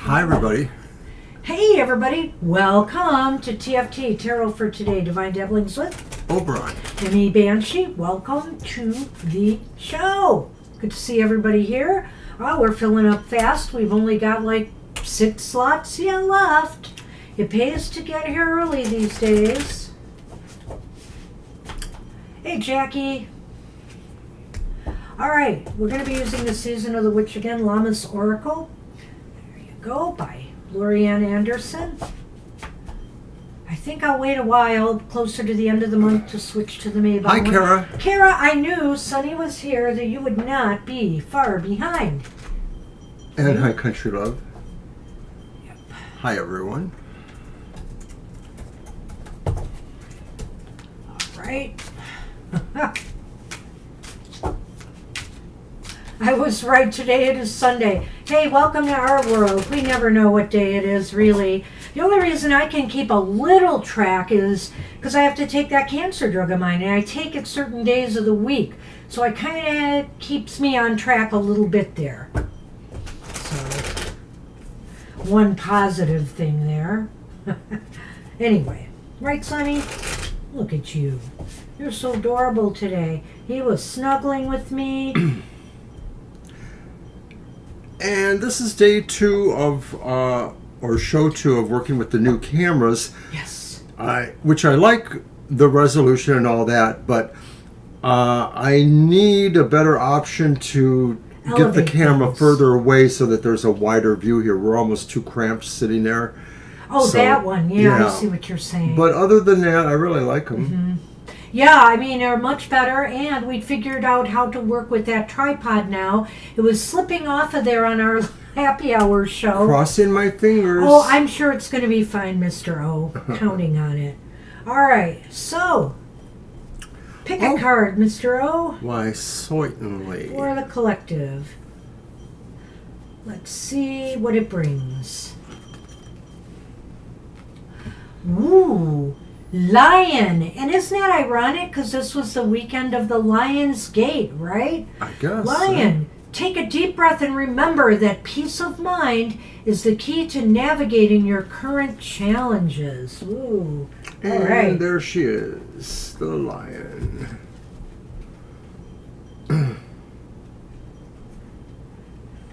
Hi, everybody. Hey, everybody. Welcome to TFT, Tarot for Today, Divine Dabblings with Oberon. and Banshee. Welcome to the show. Good to see everybody here. Oh, we're filling up fast. We've only got like 6 slots left. It pays to get here early these days. Hey, Jackie. All right, we're going to be using the Season of the Witch again, Lammas Oracle. There you go, by Lorianne Anderson. I think I'll wait a while, closer to the end of the month, to switch to the Maybach. Hi, Kara. Kara, I knew Sunny was here, that you would not be far behind. And hi, Country Love. Yep. Hi, everyone. All right. I was right, today it is Sunday. Hey, welcome to our world. We never know what day it is, really. The only reason I can keep a little track is because I have to take that cancer drug of mine, and I take it certain days of the week. So it kind of keeps me on track a little bit there. So, one positive thing there. Anyway, right, Sonny? Look at you. You're so adorable today. He was snuggling with me. And this is day 2 of, or show 2 of working with the new cameras. Yes. Which I like the resolution and all that, but I need a better option to get the Elevate camera things. further away so that there's a wider view here. We're almost too cramped sitting there. Oh, So, that one. Yeah, yeah. I see what you're saying. But other than that, I really like them. Yeah, I mean, they're much better, and we figured out how to work with that tripod now. It was slipping off of there on our happy hour show. Crossing my fingers. Oh, I'm sure it's going to be fine, Mr. O. Counting on it. All right, so pick a card, Mr. O, Why, certainly. for the collective. Let's see what it brings. Ooh, Lion. And isn't that ironic? Because this was the weekend of the Lion's Gate, right? I guess. Lion, take a deep breath and remember that peace of mind is the key to navigating your current challenges. Ooh, all And right. there she is, the lion.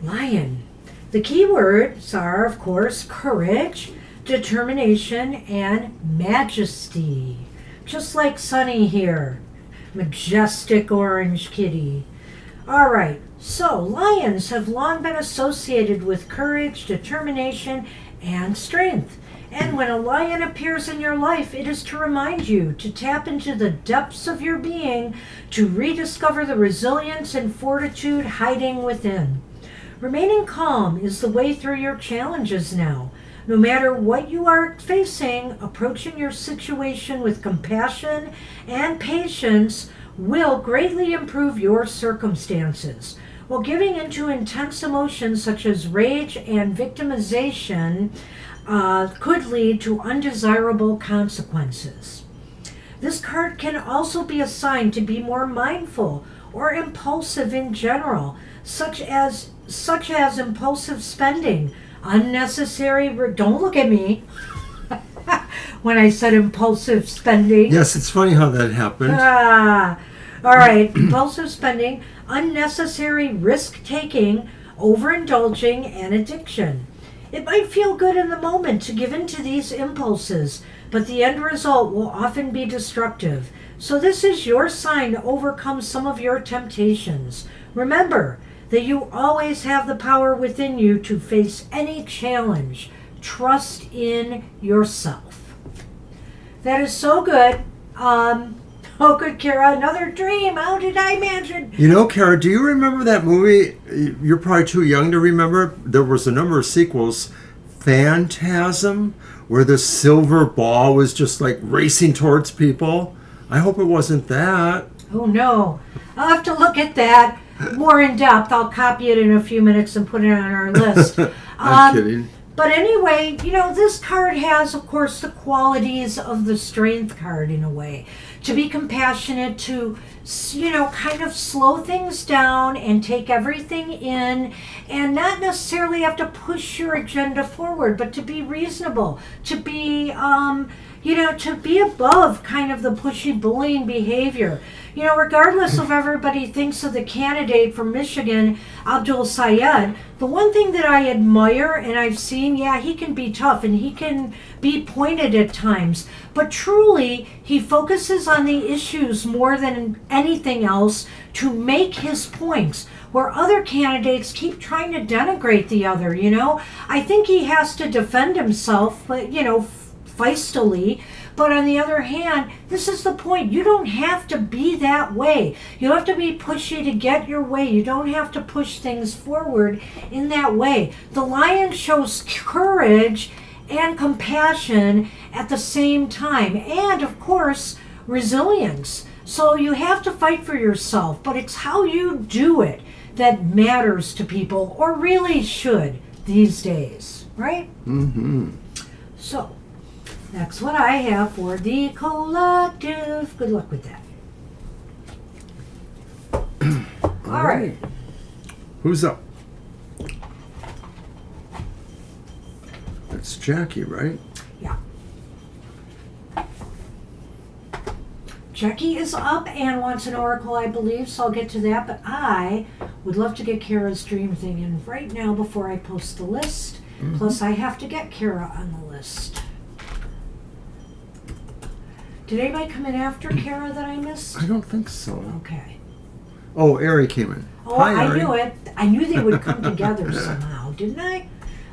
Lion. The key words are, of course, courage, determination, and majesty. Just like Sunny here. Majestic orange kitty. All right, so lions have long been associated with courage, determination, and strength. And when a lion appears in your life, it is to remind you to tap into the depths of your being to rediscover the resilience and fortitude hiding within. Remaining calm is the way through your challenges now. No matter what you are facing, approaching your situation with compassion and patience will greatly improve your circumstances. While giving into intense emotions such as rage and victimization could lead to undesirable consequences. This card can also be assigned to be more mindful or impulsive in general, such as impulsive spending, unnecessary. Don't look at me when I said impulsive spending. Yes, it's funny how that happened. All right, impulsive spending, unnecessary risk-taking, overindulging, and addiction. It might feel good in the moment to give in to these impulses, but the end result will often be destructive. So this is your sign to overcome some of your temptations. Remember that you always have the power within you to face any challenge. Trust in yourself. That is so good. Oh, good, Kara. Another dream. How did I imagine? You know, Kara, do you remember that movie? You're probably too young to remember. There was a number of sequels. Phantasm, where the silver ball was just like racing towards people. I hope it wasn't that. Oh, no. I'll have to look at that more in depth. I'll copy it in a few minutes and put it on our list. I'm kidding. But anyway, you know, this card has, of course, the qualities of the strength card in a way. To be compassionate, to, you know, kind of slow things down and take everything in and not necessarily have to push your agenda forward, but to be reasonable, to be, you know, to be above kind of the pushy bullying behavior. You know, regardless of everybody thinks of the candidate from Michigan, Abdul Sayed, the one thing that I admire and I've seen, yeah, he can be tough and he can be pointed at times, but truly he focuses on the issues more than anything else to make his points, where other candidates keep trying to denigrate the other, you know. I think he has to defend himself, but, you know, feistily. But on the other hand, this is the point. You don't have to be that way. You have to be pushy to get your way. You don't have to push things forward in that way. The lion shows courage and compassion at the same time. And, of course, resilience. So you have to fight for yourself. But it's how you do it that matters to people, or really should these days. Right? Mm-hmm. So that's what I have for the collective. Good luck with that. All right. Who's up? It's Jackie, right? Yeah. Jackie is up and wants an oracle, I believe, so I'll get to that. But I would love to get Kara's dream thing in right now before I post the list. Mm-hmm. Plus, I have to get Kara on the list. Did anybody come in after Kara that I missed? I don't think so. Okay. Oh, Ari came in. Oh, Hi, I Ari. knew it. I knew they would come together somehow, didn't I?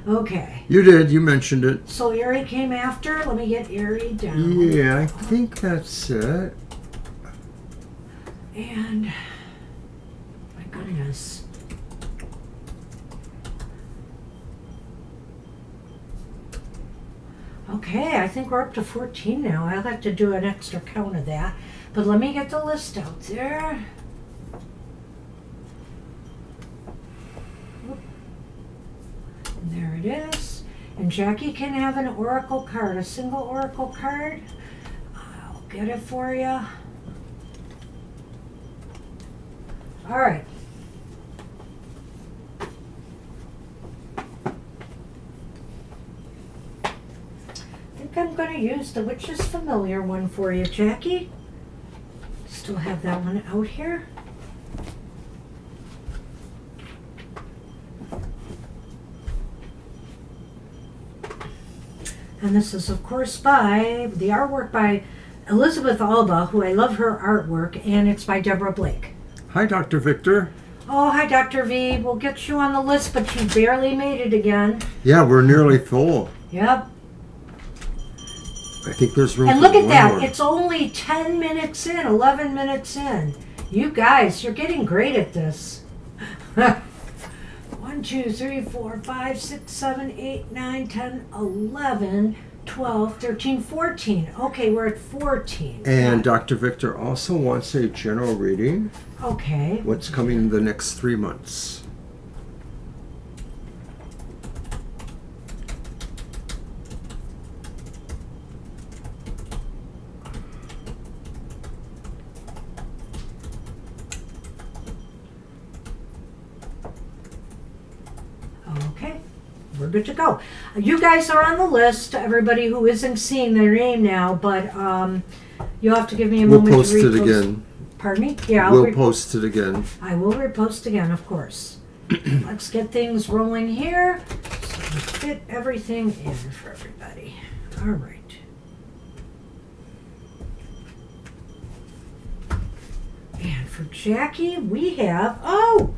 Okay. You did. You mentioned it. So Ari came after. Let me get Ari down. Yeah, I think that's it. And my goodness. Okay, I think we're up to 14 now. I'll have to do an extra count of that. But let me get the list out there. And there it is. And Jackie can have an oracle card, a single oracle card. I'll get it for you. All right. I think I'm going to use the Witch's Familiar one for you, Jackie. Still have that one out here. And this is, of course, by the artwork by Elizabeth Alba, who I love her artwork, and it's by Deborah Blake. Hi, Dr. Victor. Oh, hi, Dr. V. We'll get you on the list, but you barely made it again. Yeah, we're nearly full. Yep. I think there's room And for look at one that. more. It's only 10 minutes in, 11 minutes in. You guys, you're getting great at this. 1, 2, 3, 4, 5, 6, 7, 8, 9, 10, 11, 12, 13, 14. Okay, we're at 14. And Dr. Victor also wants a general reading. Okay. What's coming in the next 3 months? Okay, we're good to go. You guys are on the list, everybody who isn't seeing their name now, but you'll have to give me a We'll moment post to read it those. again. Pardon me? Yeah, We'll post it again. I will repost again, of course. Let's get things rolling here so we fit everything in for everybody. All right. And for Jackie, we have, oh,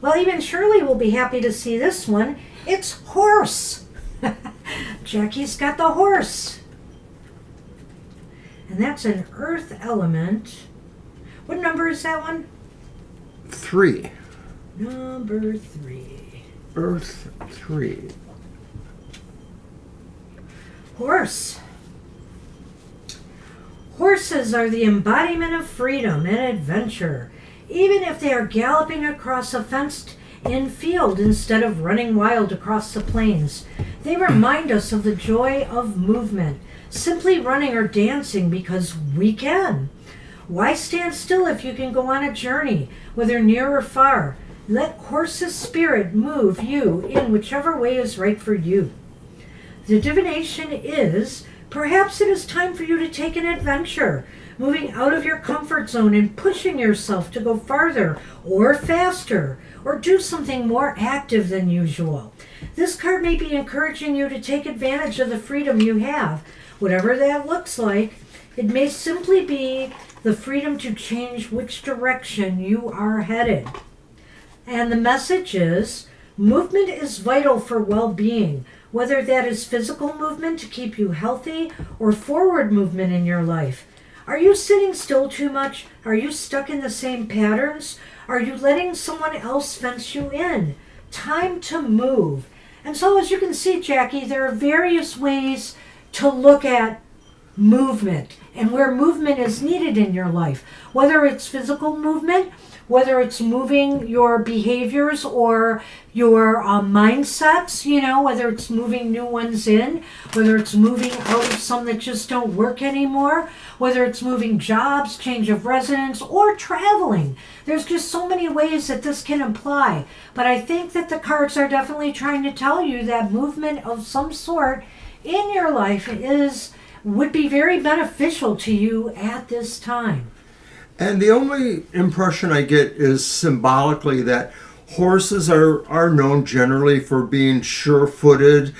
well, even Shirley will be happy to see this one. It's horse. Jackie's got the horse. And that's an earth element. What number is that one? 3. Number 3. Earth 3. Horse. Horses are the embodiment of freedom and adventure, even if they are galloping across a fenced-in field instead of running wild across the plains. They remind us of the joy of movement, simply running or dancing because we can. Why stand still if you can go on a journey, whether near or far? Let horse's spirit move you in whichever way is right for you. The divination is, perhaps it is time for you to take an adventure, moving out of your comfort zone and pushing yourself to go farther or faster, or do something more active than usual. This card may be encouraging you to take advantage of the freedom you have, whatever that looks like. It may simply be the freedom to change which direction you are headed. And the message is, movement is vital for well-being, whether that is physical movement to keep you healthy or forward movement in your life. Are you sitting still too much? Are you stuck in the same patterns? Are you letting someone else fence you in? Time to move. And so as you can see, Jackie, there are various ways to look at movement and where movement is needed in your life, whether it's physical movement, whether it's moving your behaviors or your mindsets, whether it's moving new ones in, whether it's moving out of some that just don't work anymore, whether it's moving jobs, change of residence, or traveling. There's just so many ways that this can apply. But I think that the cards are definitely trying to tell you that movement of some sort in your life is would be very beneficial to you at this time. And the only impression I get is symbolically that horses are known generally for being sure-footed,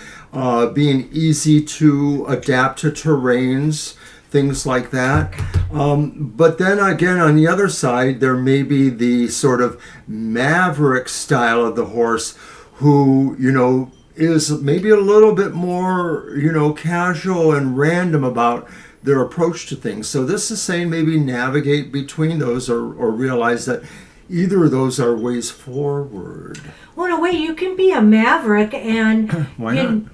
being easy to adapt to terrains, things like that. But then again, on the other side, there may be the sort of maverick style of the horse who, is maybe a little bit more, casual and random about their approach to things. So this is saying maybe navigate between those or realize that either of those are ways forward. Well, in a way, you can be a maverick and Why not?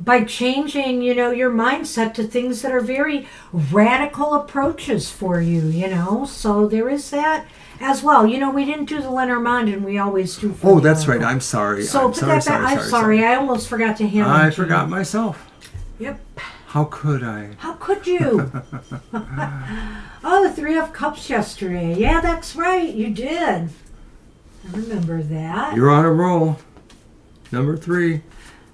by changing, your mindset to things that are very radical approaches for you, So there is that as well. We didn't do the Lenormand, and we always do. Oh, that's right. I'm sorry. So I'm put that back. I'm sorry. I almost forgot to hand it I to forgot you. myself. Yep. How could I? How could you? Oh, the Three of Cups yesterday. Yeah, that's right. You did. I remember that. You're on a roll. Number 3.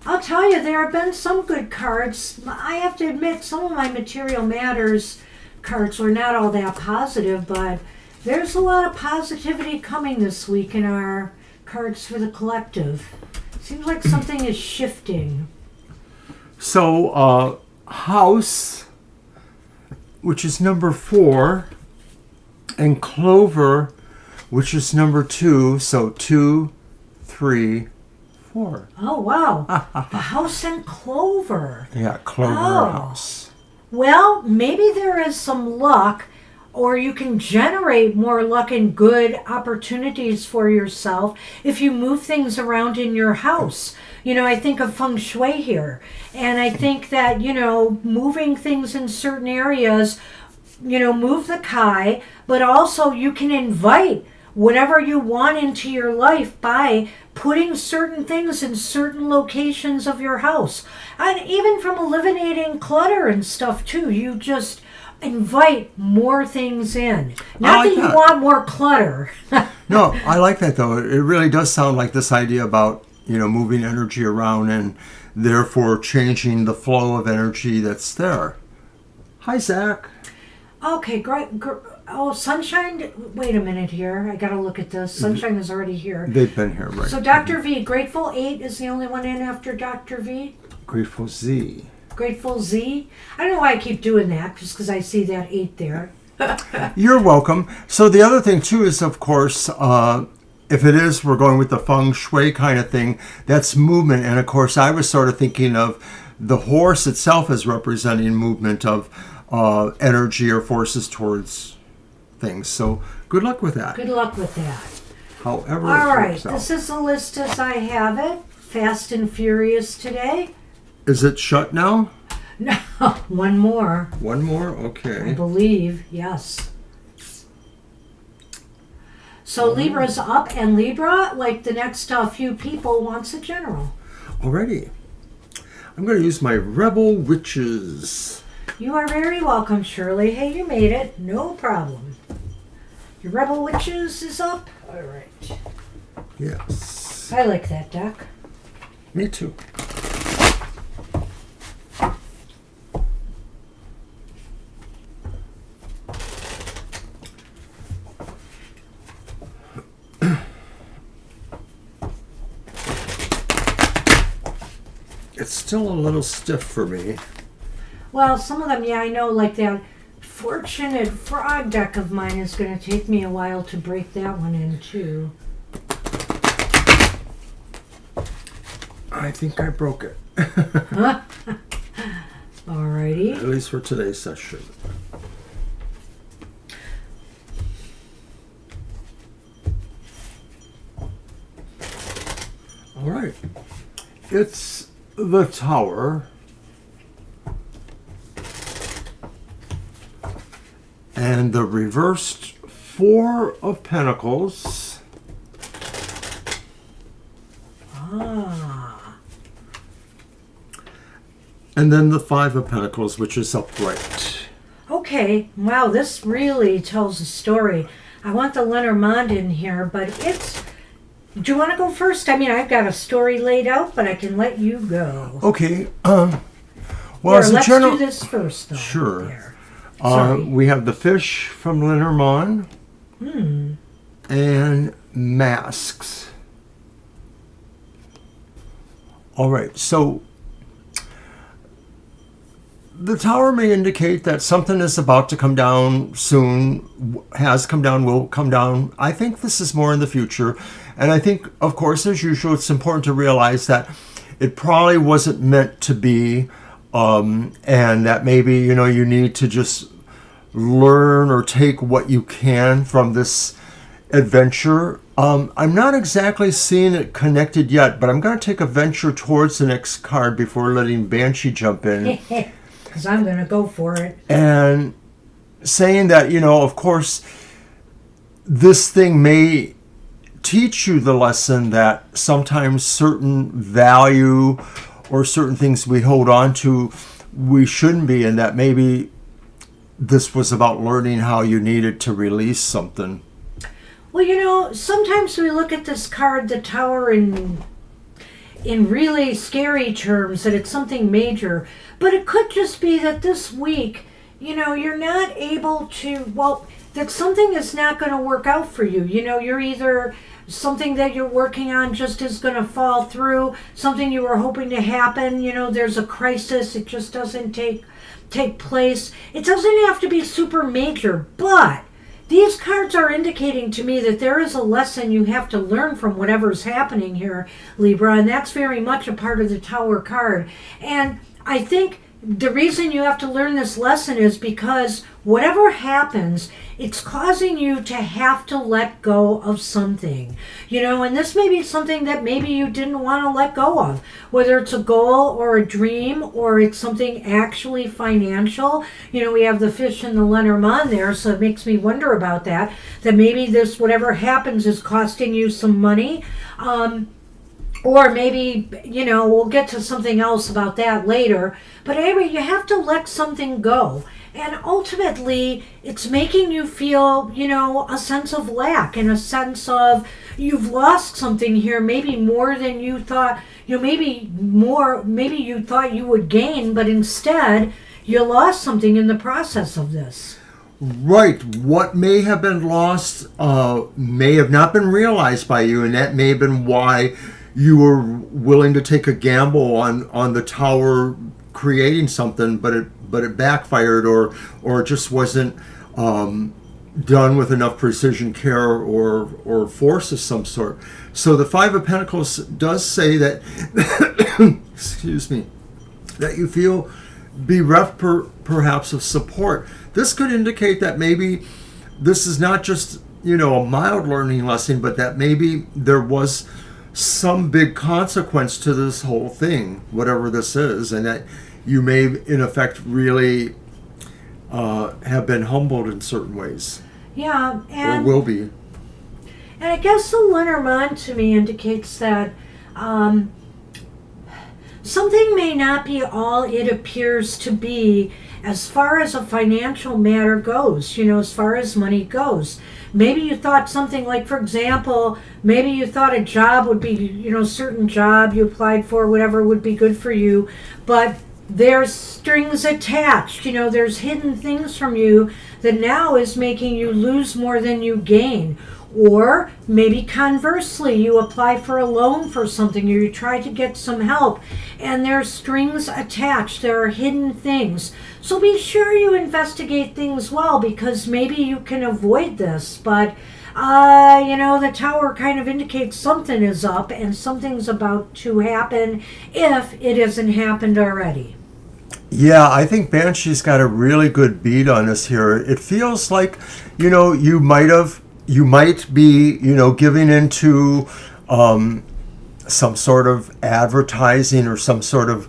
I'll tell you, there have been some good cards. I have to admit, some of my Material Matters cards were not all that positive, but there's a lot of positivity coming this week in our cards for the collective. Seems like something is shifting. So, House, which is number 4, and Clover, which is number 2. So 2, 3, 4. Oh, wow. The House and Clover. Yeah, Clover Oh. House. Well, maybe there is some luck, or you can generate more luck and good opportunities for yourself if you move things around in your house. I think of feng shui here, and I think that, moving things in certain areas, move the kai, but also you can invite whatever you want into your life by putting certain things in certain locations of your house. And even from eliminating clutter and stuff too, you just invite more things in. Not like that you that. want more clutter. No, I like that though. It really does sound like this idea about, moving energy around and therefore changing the flow of energy that's there. Hi, Zach. Okay, great. Oh, Sunshine. Wait a minute here. I got to look at this. Sunshine is already here. They've been here, right? So Dr. V, Grateful 8 is the only one in after Dr. V? Grateful Z. Grateful Z? I don't know why I keep doing that, just because I see that 8 there. You're welcome. So the other thing too is, of course, if it is, we're going with the feng shui kind of thing, that's movement. And of course, I was sort of thinking of the horse itself as representing movement of energy or forces towards things. So good luck with that. Good luck with that. However, All right, works out. this is the list as I have it. Fast and Furious today. Is it shut now? No, one more. One more? I Okay. believe, yes. So Libra's up, and Libra, like the next few people, wants a general. Alrighty. I'm going to use my Rebel Witches. You are very welcome, Shirley. Hey, you made it. No problem. Your Rebel Witches is up? All right. Yes. I like that deck. Me too. It's still a little stiff for me. Well, some of them, yeah, I know, like that Fortunate Frog deck of mine is going to take me a while to break that one in, too. I think I broke it. Alrighty. At least for today's session. All right. It's the Tower. And the reversed Four of Pentacles. Ah. And then the Five of Pentacles, which is upright. Okay. Wow, this really tells a story. I want the Lenormand in here, but it's... Do you want to go first? I mean, I've got a story laid out, but I can let you go. Okay. Well, Here, as a let's general, do this first, though. sure. There. Sorry. We have the Fish from Lenormand and Masks. All right, so the Tower may indicate that something is about to come down soon, has come down, will come down. I think this is more in the future. And I think, of course, as usual, it's important to realize that it probably wasn't meant to be, and that maybe, you need to just learn or take what you can from this adventure. I'm not exactly seeing it connected yet, but I'm going to take a venture towards the next card before letting Banshee jump in. Because I'm going to go for it. And saying that, of course, this thing may teach you the lesson that sometimes certain value or certain things we hold on to, we shouldn't be, and that maybe this was about learning how you needed to release something. Well, sometimes we look at this card, the Tower, in really scary terms, that it's something major. But it could just be that this week, you're not able to, that something is not going to work out for you. You're either something that you're working on just is going to fall through, something you were hoping to happen, there's a crisis, it just doesn't take place. It doesn't have to be super major, but these cards are indicating to me that there is a lesson you have to learn from whatever's happening here, Libra, and that's very much a part of the Tower card. And I think the reason you have to learn this lesson is because whatever happens, it's causing you to have to let go of something. And this may be something that maybe you didn't want to let go of, whether it's a goal or a dream or it's something actually financial. We have the Fish and the Lenormand there, so it makes me wonder about that maybe this, whatever happens, is costing you some money. Or maybe, we'll get to something else about that later. But anyway, you have to let something go. And ultimately, it's making you feel, a sense of lack and a sense of you've lost something here, maybe more than you thought, maybe you thought you would gain, but instead you lost something in the process of this. Right. What may have been lost may have not been realized by you, and that may have been why you were willing to take a gamble on the Tower creating something, but it backfired, or it just wasn't done with enough precision, care, or force of some sort. So the Five of Pentacles does say that, excuse me, that you feel bereft perhaps of support. This could indicate that maybe this is not just a mild learning lesson, but that maybe there was some big consequence to this whole thing, whatever this is, and that you may, in effect, really have been humbled in certain ways. Yeah, or will be. And I guess the Lenormand to me indicates that something may not be all it appears to be as far as a financial matter goes, as far as money goes. Maybe you thought something like, for example, maybe you thought a job would be, certain job you applied for, whatever would be good for you, but there's strings attached, there's hidden things from you that now is making you lose more than you gain. Or maybe conversely, you apply for a loan for something, or you try to get some help, and there's strings attached, there are hidden things. So be sure you investigate things well, because maybe you can avoid this. But, the Tower kind of indicates something is up, and something's about to happen if it hasn't happened already. Yeah, I think Banshee's got a really good beat on us here. It feels like, you might be, giving into some sort of advertising or some sort of,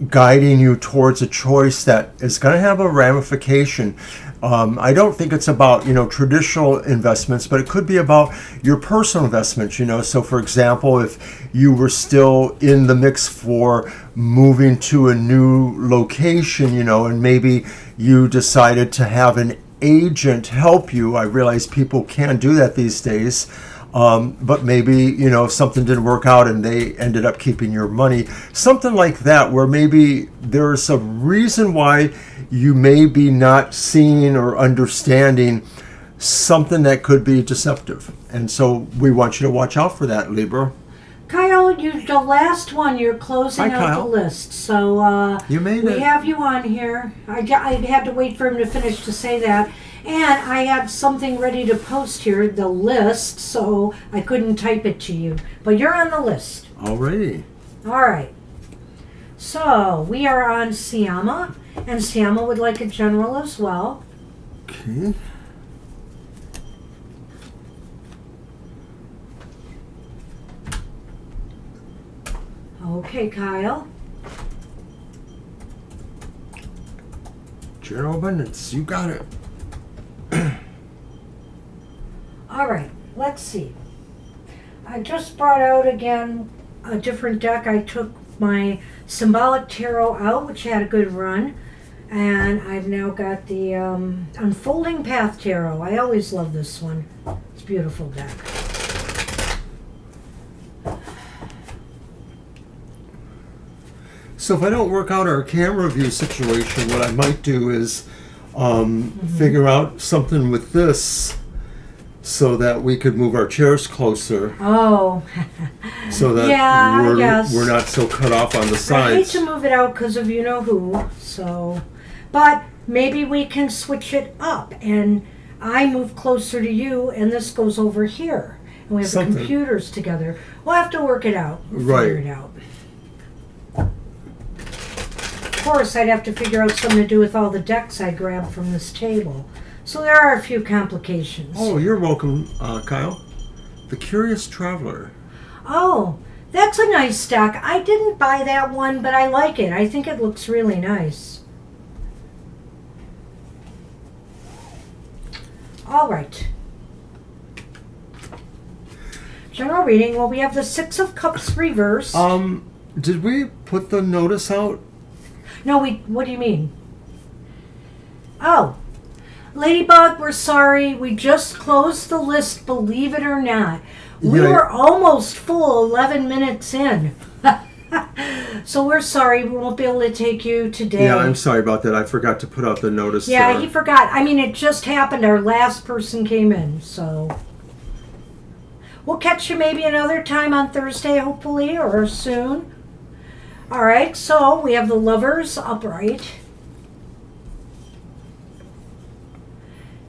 guiding you towards a choice that is going to have a ramification. I don't think it's about, traditional investments, but it could be about your personal investments, So, for example, if you were still in the mix for moving to a new location, and maybe you decided to have an agent help you. I realize people can do that these days. But maybe, you know, something didn't work out and they ended up keeping your money. Something like that, where maybe there's a reason why you may be not seeing or understanding something that could be deceptive. And so we want you to watch out for that, Libra. Kyle, the last one, you're closing Hi, out Kyle. the list. So You made we it. have you on here. I had to wait for him to finish to say that. And I had something ready to post here, the list, so I couldn't type it to you. But you're on the list. Alrighty. All right. So we are on Siama, and Siama would like a general as well. Okay. Okay, Kyle. General Abundance, you got it. All right, let's see. I just brought out again a different deck. I took my Symbolic Tarot out, which had a good run. And I've now got the Unfolding Path Tarot. I always love this one. It's a beautiful deck. So if I don't work out our camera view situation, what I might do is figure out something with this so that we could move our chairs closer Oh, so that Yeah, yes. we're not so cut off on the I hate sides. to move it out because of you-know-who, so... But maybe we can switch it up, and I move closer to you, and this goes over here. And we have Something. the computers together. We'll have to work it out. We'll figure Right. it out. Of course, I'd have to figure out something to do with all the decks I grabbed from this table. So there are a few complications. Oh, you're welcome, Kyle. The Curious Traveler. Oh, that's a nice deck. I didn't buy that one, but I like it. I think it looks really nice. All right. General reading. Well, we have the Six of Cups reverse. Did we put the notice out? No, what do you mean? Oh. Ladybug, we're sorry. We just closed the list, believe it or not. We Yeah. were almost full 11 minutes in. So we're sorry. We won't be able to take you today. Yeah, I'm sorry about that. I forgot to put out the notice. Yeah, he forgot. I mean, it just happened. Our last person came in, so... We'll catch you maybe another time on Thursday, hopefully, or soon. All right, so we have the Lovers upright.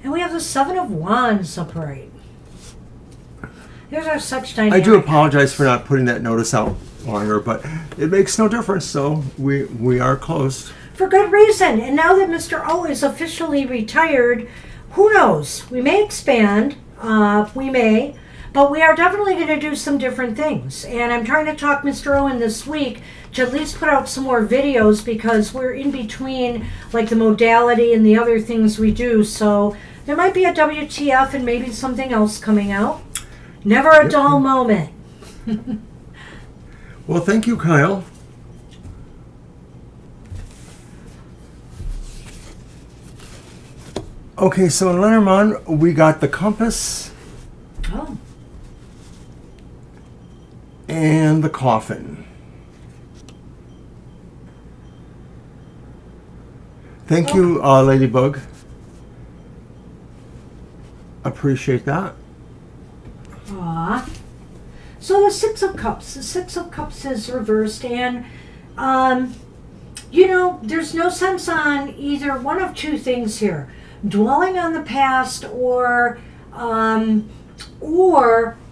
And we have the Seven of Wands upright. There's our such dynamic. I do apologize for not putting that notice out longer, but it makes no difference, so we are closed. For good reason. And now that Mr. O is officially retired, who knows? We may expand. We may. But we are definitely going to do some different things. And I'm trying to talk Mr. Owen this week to at least put out some more videos because we're in between like the modality and the other things we do. So there might be a WTF and maybe something else coming out. Never a dull moment. Well, thank you, Kyle. Okay, so in Lenormand, we got the compass Oh, and the coffin. Thank you, Ladybug. Appreciate that. aw. So the Six of Cups. The Six of Cups is reversed, and you know, there's no sense on either one of two things here: dwelling on the past or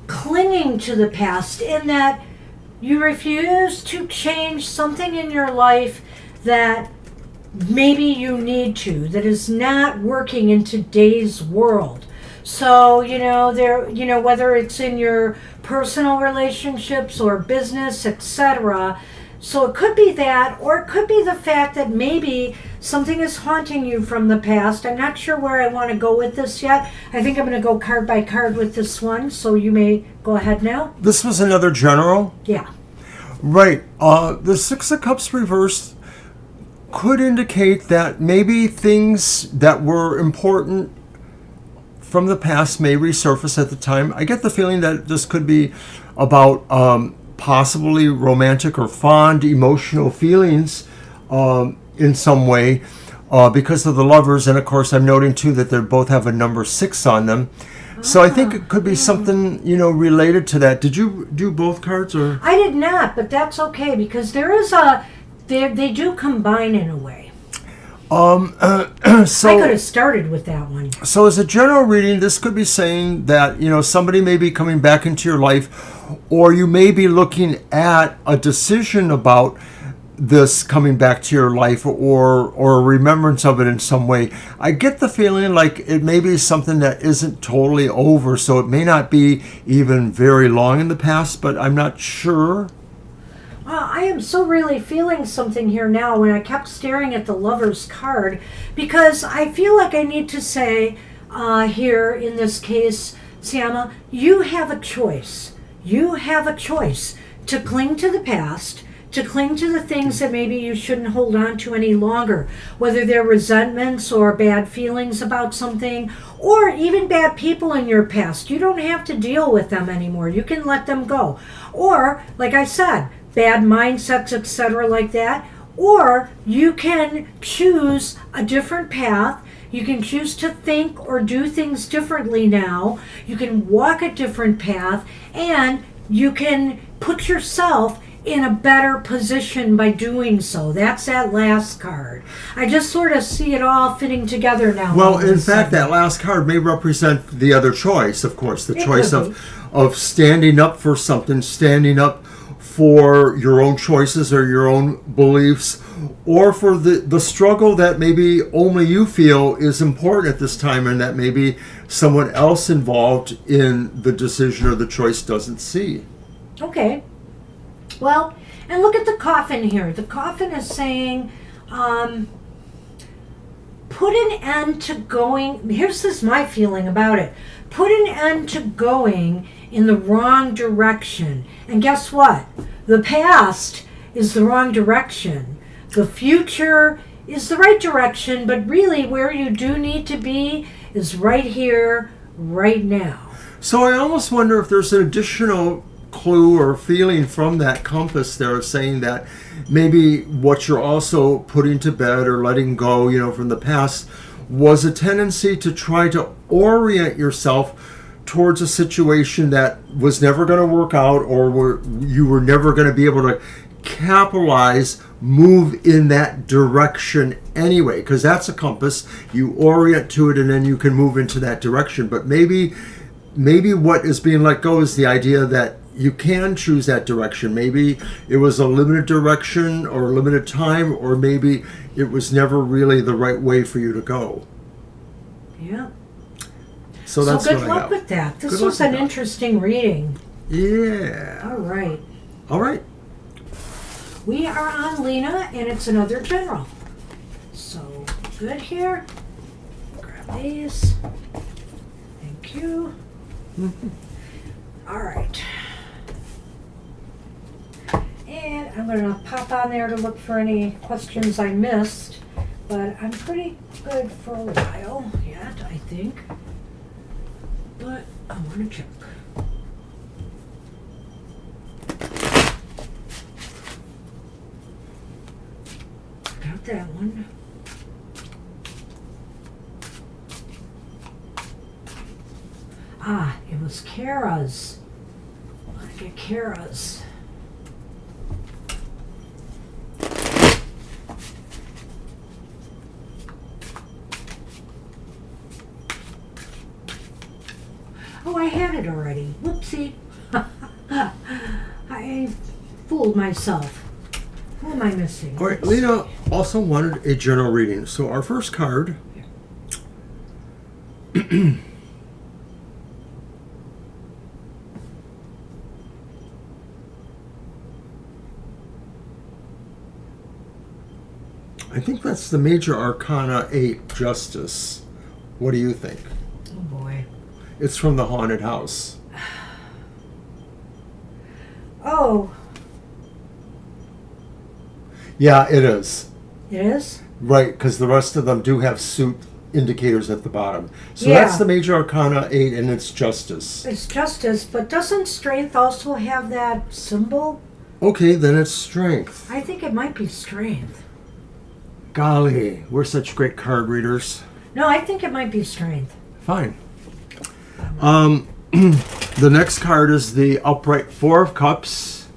clinging to the past. In that you refuse to change something in your life that maybe you need to, that is not working in today's world. So, whether it's in your personal relationships or business, etc. So it could be that, or it could be the fact that maybe something is haunting you from the past. I'm not sure where I want to go with this yet. I think I'm going to go card by card with this one, so you may go ahead now. This was another general. Yeah. Right. The Six of Cups reversed could indicate that maybe things that were important from the past may resurface at the time. I get the feeling that this could be about possibly romantic or fond emotional feelings in some way because of the lovers. And of course, I'm noting too that they both have a number 6 on them. So I think it could be something, related to that. Did you do both cards or? I did not, but that's okay because they do combine in a way. So I could have started with that one. So as a general reading, this could be saying that, somebody may be coming back into your life, or you may be looking at a decision about this coming back to your life or a remembrance of it in some way. I get the feeling like it may be something that isn't totally over, so it may not be even very long in the past, but I'm not sure. I am so really feeling something here now when I kept staring at the Lover's card, because I feel like I need to say here in this case, Siama, you have a choice. You have a choice to cling to the past, to cling to the things that maybe you shouldn't hold on to any longer, whether they're resentments or bad feelings about something, or even bad people in your past. You don't have to deal with them anymore. You can let them go. Or, like I said, bad mindsets, etc., like that. Or you can choose a different path. You can choose to think or do things differently now. You can walk a different path, and you can put yourself in a better position by doing so. That's that last card. I just sort of see it all fitting together now. Well, in fact, that last card may represent the other choice, of course, the choice of standing up for something, standing up for your own choices or your own beliefs, or for the struggle that maybe only you feel is important at this time and that maybe someone else involved in the decision or the choice doesn't see. Okay. Well, and look at the coffin here. The coffin is saying, put an end to going, here's my feeling about it. Put an end to going in the wrong direction. And guess what? The past is the wrong direction. The future is the right direction, but really where you do need to be is right here, right now. So I almost wonder if there's an additional clue or feeling from that compass there, saying that maybe what you're also putting to bed or letting go, from the past was a tendency to try to orient yourself towards a situation that was never going to work out, or you were never going to be able to move in that direction anyway, because that's a compass. You orient to it and then you can move into that direction. But maybe what is being let go is the idea that you can choose that direction. Maybe it was a limited direction or a limited time, or maybe it was never really the right way for you to go. Yeah. So that's good luck with that. This was an interesting reading. Yeah. All right. All right. We are on Lena, and it's another general. So good here. Grab these. Thank you. All right. And I'm going to pop on there to look for any questions I missed, but I'm pretty good for a while yet, I think. But I want to check. Got that one. Ah, it was Kara's. I want to get Kara's. Oh, I had it already. Whoopsie. I fooled myself. Who am I missing? All right, Lena also wanted a general reading. So our first card. I think that's the Major Arcana 8, Justice. What do you think? Oh boy. It's from the Haunted House. Oh. Yeah, it is. It is? Right, because the rest of them do have suit indicators at the bottom. So Yeah. that's the major arcana 8, and it's justice. It's justice, but doesn't strength also have that symbol? Okay, then it's strength. I think it might be strength. Golly, we're such great card readers. No, I think it might be strength. Fine. The next card is the upright 4 of Cups.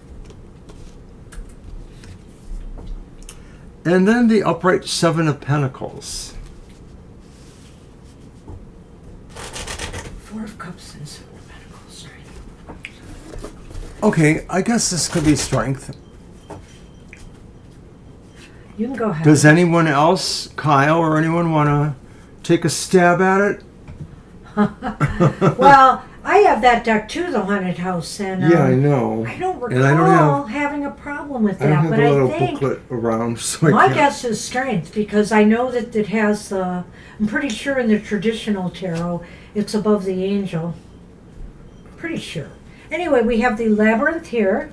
And then the upright 7 of Pentacles. 4 of Cups and 7 of Pentacles, strength. Okay, I guess this could be strength. You can go ahead. Does anyone else, Kyle or anyone, want to take a stab at it? Well, I have that deck too, the Haunted House, and Yeah, I know. I don't recall And I don't having a problem with I don't that, have but the I little think booklet around, so I my can't. guess is strength because I know that it has the. I'm pretty sure in the traditional tarot, it's above the angel. Pretty sure. Anyway, we have the labyrinth here,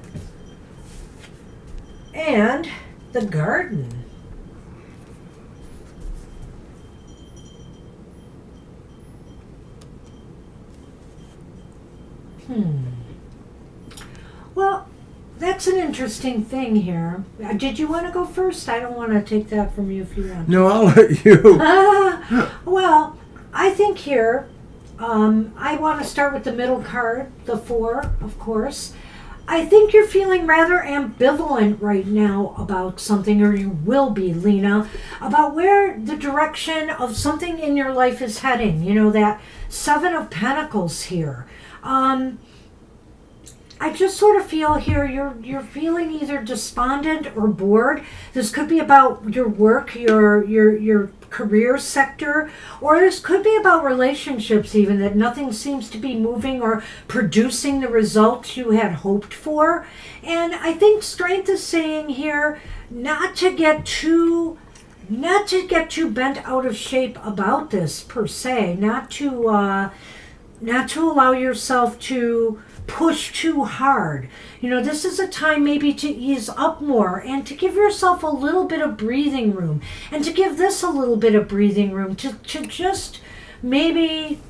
and the garden. Well, that's an interesting thing here. Did you want to go first? I don't want to take that from you if you want. No, I'll let you. Well, I think here, I want to start with the middle card, the 4, of course. I think you're feeling rather ambivalent right now about something, or you will be, Lena, about where the direction of something in your life is heading. You know, that 7 of Pentacles here. I just sort of feel here you're feeling either despondent or bored. This could be about your work, your career sector, or this could be about relationships even, that nothing seems to be moving or producing the results you had hoped for. And I think strength is saying here not to get too bent out of shape about this per se, not to allow yourself to push too hard. You know, this is a time maybe to ease up more and to give yourself a little bit of breathing room, and to give this a little bit of breathing room to just maybe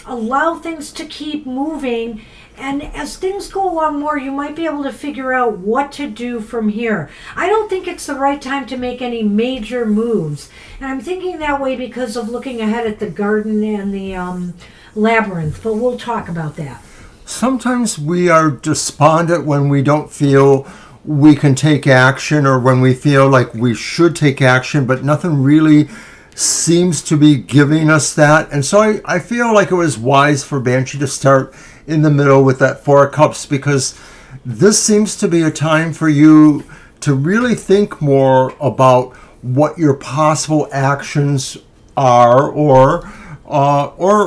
allow things to keep moving. And as things go along more, you might be able to figure out what to do from here. I don't think it's the right time to make any major moves. And I'm thinking that way because of looking ahead at the garden and the labyrinth, but we'll talk about that. Sometimes we are despondent when we don't feel we can take action, or when we feel like we should take action, but nothing really seems to be giving us that. And so I feel like it was wise for Banshee to start in the middle with that 4 of Cups, because this seems to be a time for you to really think more about what your possible actions are, or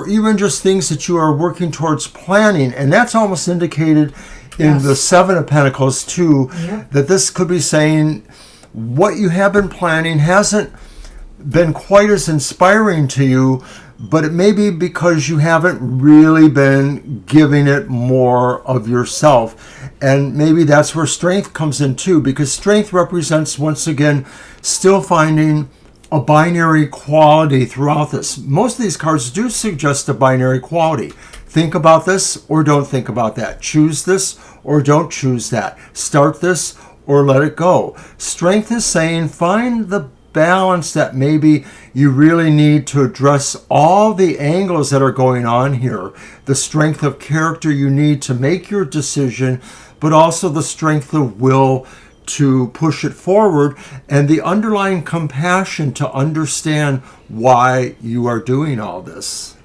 even just things that you are working towards planning. And that's almost indicated in the 7 of Pentacles too, that this could be saying what you have been planning hasn't been quite as inspiring to you, but it may be because you haven't really been giving it more of yourself. And maybe that's where strength comes in too, because strength represents, once again, still finding a binary quality throughout this. Most of these cards do suggest a binary quality. Think about this or don't think about that. Choose this or don't choose that. Start this or let it go. Strength is saying find the balance that maybe you really need to address all the angles that are going on here. The strength of character you need to make your decision, but also the strength of will to push it forward, and the underlying compassion to understand why you are doing all this.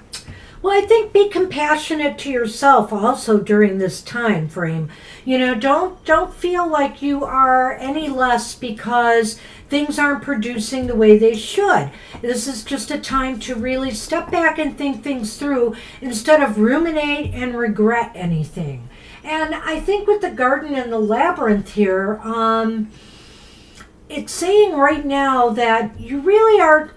Well, I think be compassionate to yourself also during this time frame. You know, don't feel like you are any less because things aren't producing the way they should. This is just a time to really step back and think things through instead of ruminate and regret anything. And I think with the garden and the labyrinth here, it's saying right now that you really are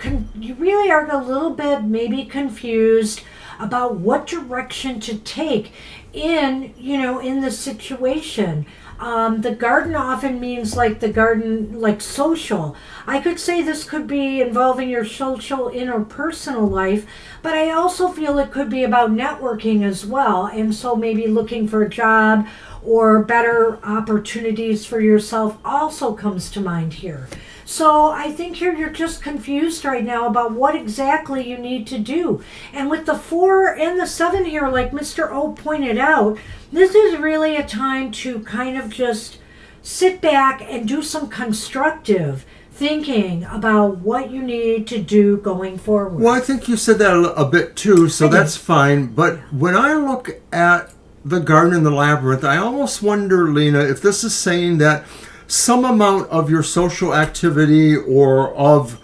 a little bit maybe confused about what direction to take in the situation. The garden often means like the garden, like social. I could say this could be involving your social interpersonal life, but I also feel it could be about networking as well. And so maybe looking for a job or better opportunities for yourself also comes to mind here. So I think here you're just confused right now about what exactly you need to do. And with the 4 and the 7 here, like Mr. O pointed out, this is really a time to kind of just sit back and do some constructive thinking about what you need to do going forward. Well, I think you said that a bit too, so that's fine. But when I look at the garden and the labyrinth, I almost wonder, Lena, if this is saying that some amount of your social activity or of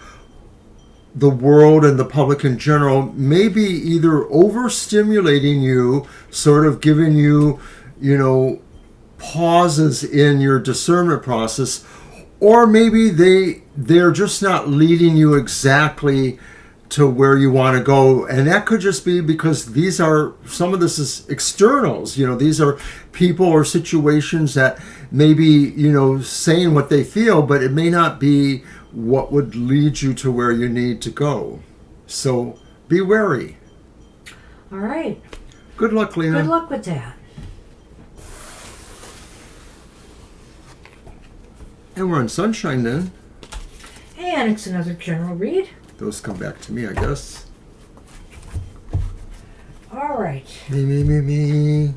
the world and the public in general may be either overstimulating you, sort of giving you, pauses in your discernment process, or maybe they're just not leading you exactly to where you want to go. And that could just be because some of this is externals. These are people or situations that maybe, saying what they feel, but it may not be what would lead you to where you need to go. So be wary. All right. Good luck, Lena. Good luck with that. And we're on sunshine then. And it's another general read. Those come back to me, I guess. All right. Me, me, me, me.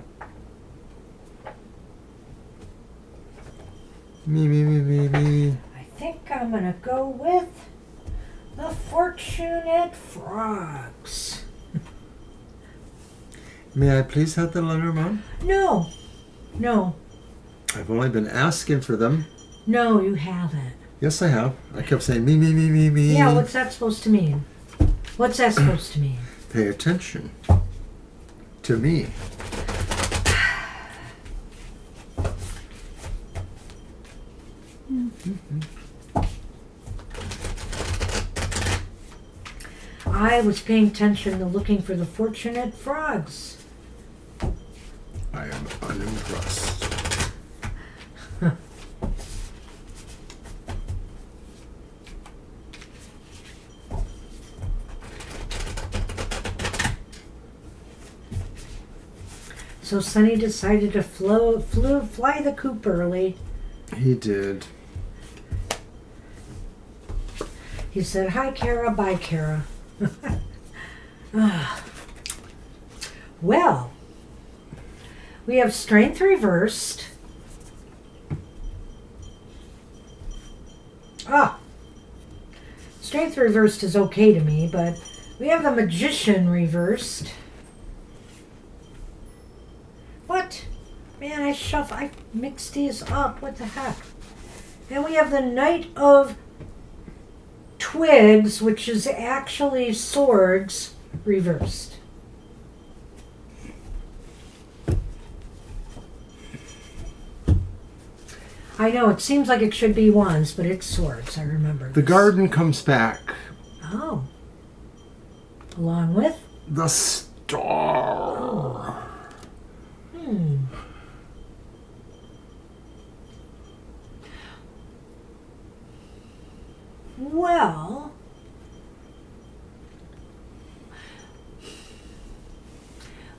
Me, me, me, me, me. I think I'm going to go with the Fortunate Frogs. May I please have the letter, Mom? No. I've only been asking for them. No, you haven't. Yes, I have. I kept saying me, me, me, me, me. Yeah, what's that supposed to mean? What's that supposed to mean? Pay attention to me. I was paying attention to looking for the Fortunate Frogs. I am unimpressed. So Sonny decided to fly the coop early. He did. He said, "Hi, Kara. Bye, Kara." Well, we have Strength reversed. Strength reversed is okay to me, but we have the Magician reversed. What? Man, I mixed these up. What the heck? Then we have the Knight of Twigs, which is actually Swords, reversed. I know, it seems like it should be Wands, but it's Swords, I remember. The garden comes back. Oh. Along with? The star. Oh. Well,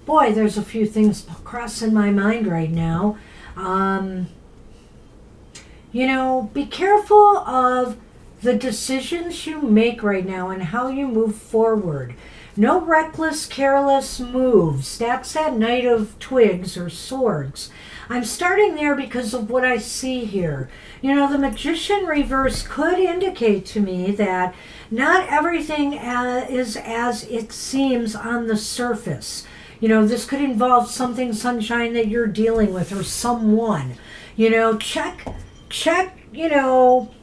boy, there's a few things crossing my mind right now. Be careful of the decisions you make right now and how you move forward. No reckless, careless moves. That's that Knight of Twigs or Swords. I'm starting there because of what I see here. The Magician reverse could indicate to me that not everything is as it seems on the surface. This could involve something, sunshine, that you're dealing with or someone. Check,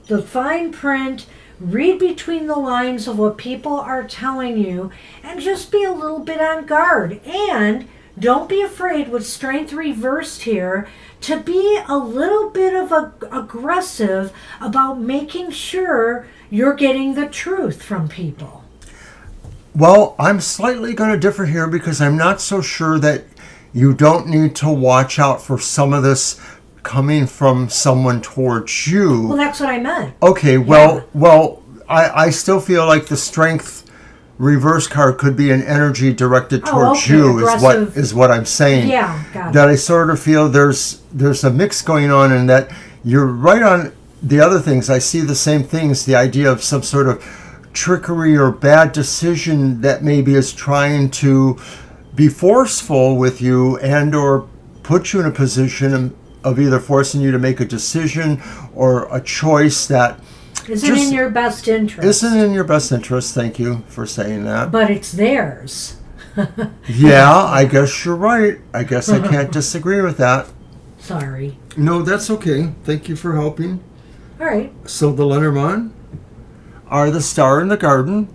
the fine print. Read between the lines of what people are telling you and just be a little bit on guard. And don't be afraid with Strength reversed here to be a little bit of aggressive about making sure you're getting the truth from people. Well, I'm slightly going to differ here because I'm not so sure that you don't need to watch out for some of this coming from someone towards you. Well, that's what I meant. Okay, well, I still feel like the Strength reverse card could be an energy directed towards you, aggressive. is what I'm saying. Yeah, got it. That I sort of feel there's a mix going on, and that you're right on the other things. I see the same things, the idea of some sort of trickery or bad decision that maybe is trying to be forceful with you and or put you in a position of either forcing you to make a decision or a choice that isn't in your best interest. Isn't in your best interest. Thank you for saying that. But it's theirs. Yeah, I guess you're right. I guess I can't disagree with that. Sorry. No, that's okay. Thank you for helping. All right. So the Lenormand are the star in the garden.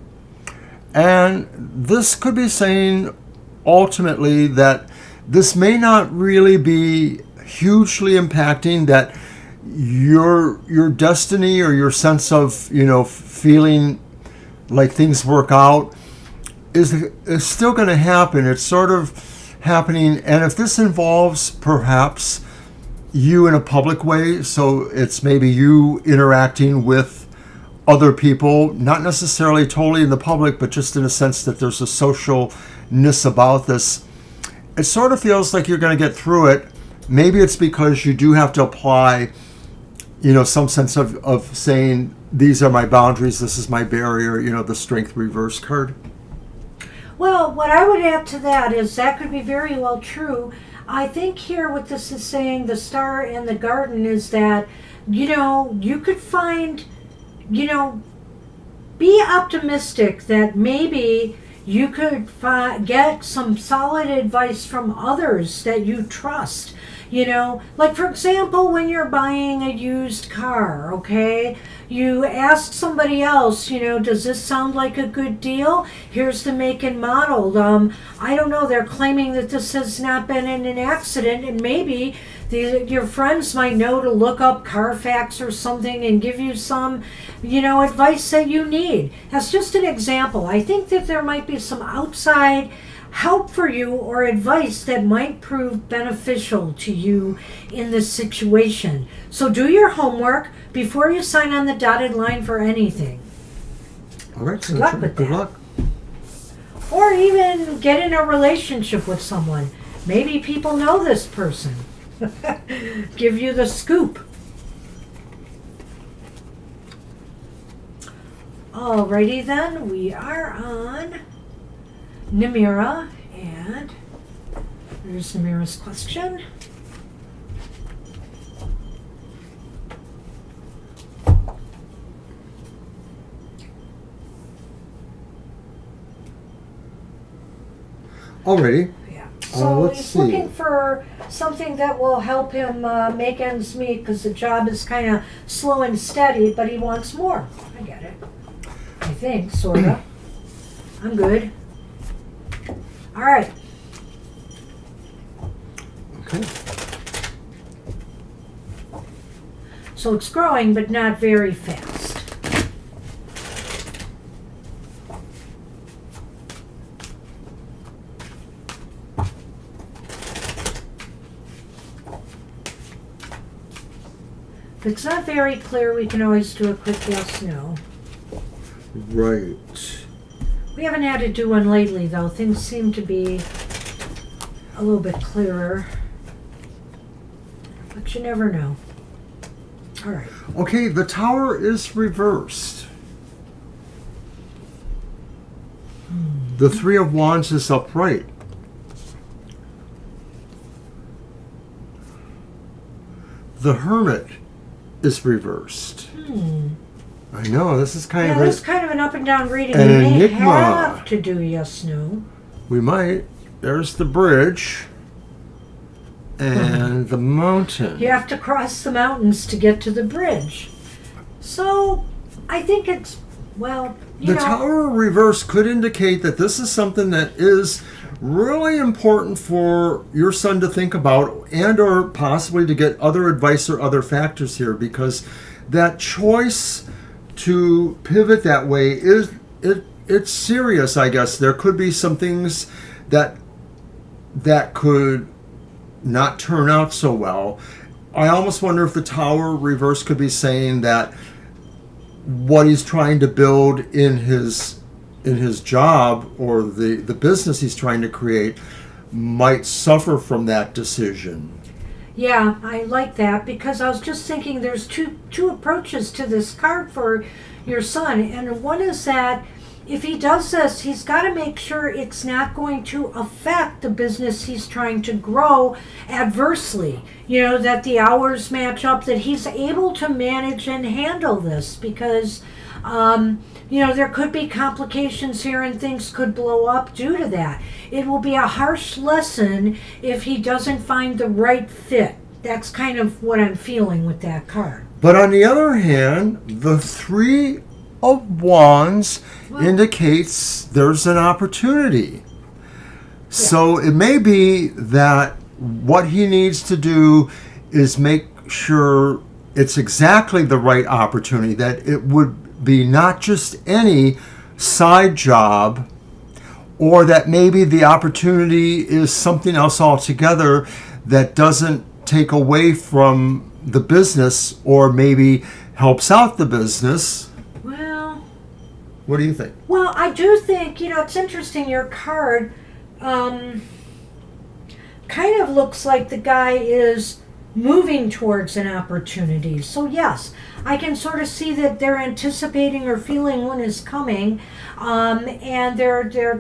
And this could be saying ultimately that this may not really be hugely impacting, that your destiny or your sense of, feeling like things work out is still going to happen. It's sort of happening. And if this involves perhaps you in a public way, so it's maybe you interacting with other people, not necessarily totally in the public, but just in a sense that there's a socialness about this, it sort of feels like you're going to get through it. Maybe it's because you do have to apply, some sense of saying, these are my boundaries, this is my barrier, the Strength reverse card. Well, what I would add to that is that could be very well true. I think here what this is saying, the star in the garden, is that, you could find, be optimistic that maybe you could get some solid advice from others that you trust. Like for example, when you're buying a used car, okay, you ask somebody else, does this sound like a good deal? Here's the make and model. I don't know, they're claiming that this has not been in an accident, and maybe your friends might know to look up Carfax or something and give you some, advice that you need. That's just an example. I think that there might be some outside help for you or advice that might prove beneficial to you in this situation. So do your homework before you sign on the dotted line for anything. All right, good luck with good that. luck. Or even get in a relationship with someone. Maybe people know this person. Give you the scoop. Alrighty then, we are on Namira, and there's Namira's question. Alrighty. Yeah. So let's he's see. looking for something that will help him make ends meet, because the job is kind of slow and steady, but he wants more. I get it. I think, sort of. I'm good. All right. Okay. So it's growing, but not very fast. If it's not very clear, we can always do a quick yes, no. Right. We haven't had to do one lately, though. Things seem to be a little bit clearer. But you never know. All right. Okay, the Tower is reversed. The Three of Wands is upright. The Hermit is reversed. I know, this is kind of this is kind of an up and down reading. an We may enigma. have to do yes, no. We might. There's the bridge. And the mountain. You have to cross the mountains to get to the bridge. So, I think it's, well, The Tower reverse could indicate that this is something that is really important for your son to think about, and or possibly to get other advice or other factors here, because that choice to pivot that way it's serious, I guess. There could be some things that could not turn out so well. I almost wonder if the Tower reverse could be saying that what he's trying to build in his job or the business he's trying to create might suffer from that decision. Yeah, I like that because I was just thinking there's two approaches to this card for your son, and one is that if he does this, he's got to make sure it's not going to affect the business he's trying to grow adversely. You know, that the hours match up, that he's able to manage and handle this because, you know, there could be complications here and things could blow up due to that. It will be a harsh lesson if he doesn't find the right fit. That's kind of what I'm feeling with that card. But on the other hand, the Three of Wands indicates there's an opportunity. So it may be that what he needs to do is make sure it's exactly the right opportunity, that it would be not just any side job, or that maybe the opportunity is something else altogether that doesn't take away from the business or maybe helps out the business. Well, what do you think? Well, I do think, you know, it's interesting. Your card kind of looks like the guy is moving towards an opportunity. So yes, I can sort of see that they're anticipating or feeling one is coming, and they're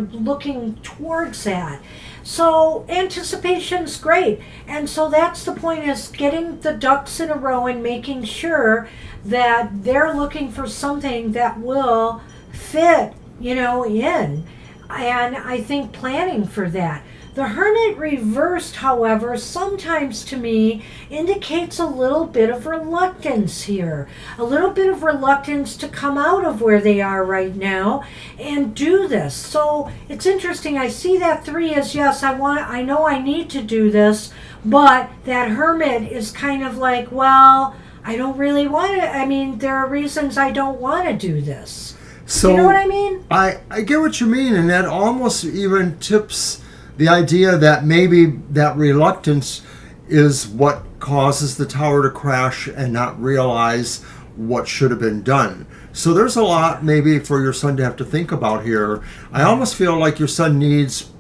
looking towards that. So anticipation's great, and so that's the point, is getting the ducks in a row and making sure that they're looking for something that will fit, you know, in. And I think planning for that. The Hermit reversed, however, sometimes to me indicates a little bit of reluctance here. A little bit of reluctance to come out of where they are right now and do this. So it's interesting. I see that 3 as yes, I know I need to do this, but that Hermit is kind of like, well, I don't really want to. I mean, there are reasons I don't want to do this. So you know what I mean? I get what you mean, and that almost even tips the idea that maybe that reluctance is what causes the Tower to crash and not realize what should have been done. So there's a lot maybe for your son to have to think about here. I almost feel like your son needs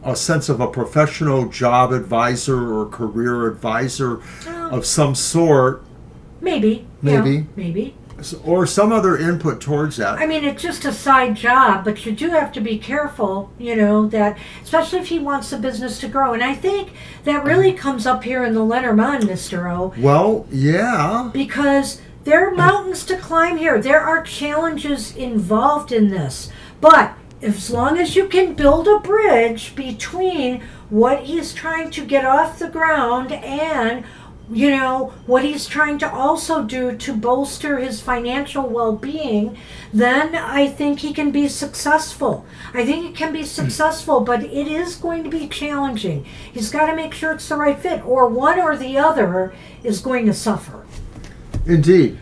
a sense of a professional job advisor or career advisor of some sort. Maybe. Yeah, maybe. Or some other input towards that. I mean, it's just a side job, but you do have to be careful, you know, that, especially if he wants the business to grow. And I think that really comes up here in the Lenormand, Mr. O. Well, yeah. Because there are mountains to climb here. There are challenges involved in this. But as long as you can build a bridge between what he's trying to get off the ground and, you know, what he's trying to also do to bolster his financial well-being, then I think he can be successful. I think he can be successful, but it is going to be challenging. He's got to make sure it's the right fit, or one or the other is going to suffer. Indeed.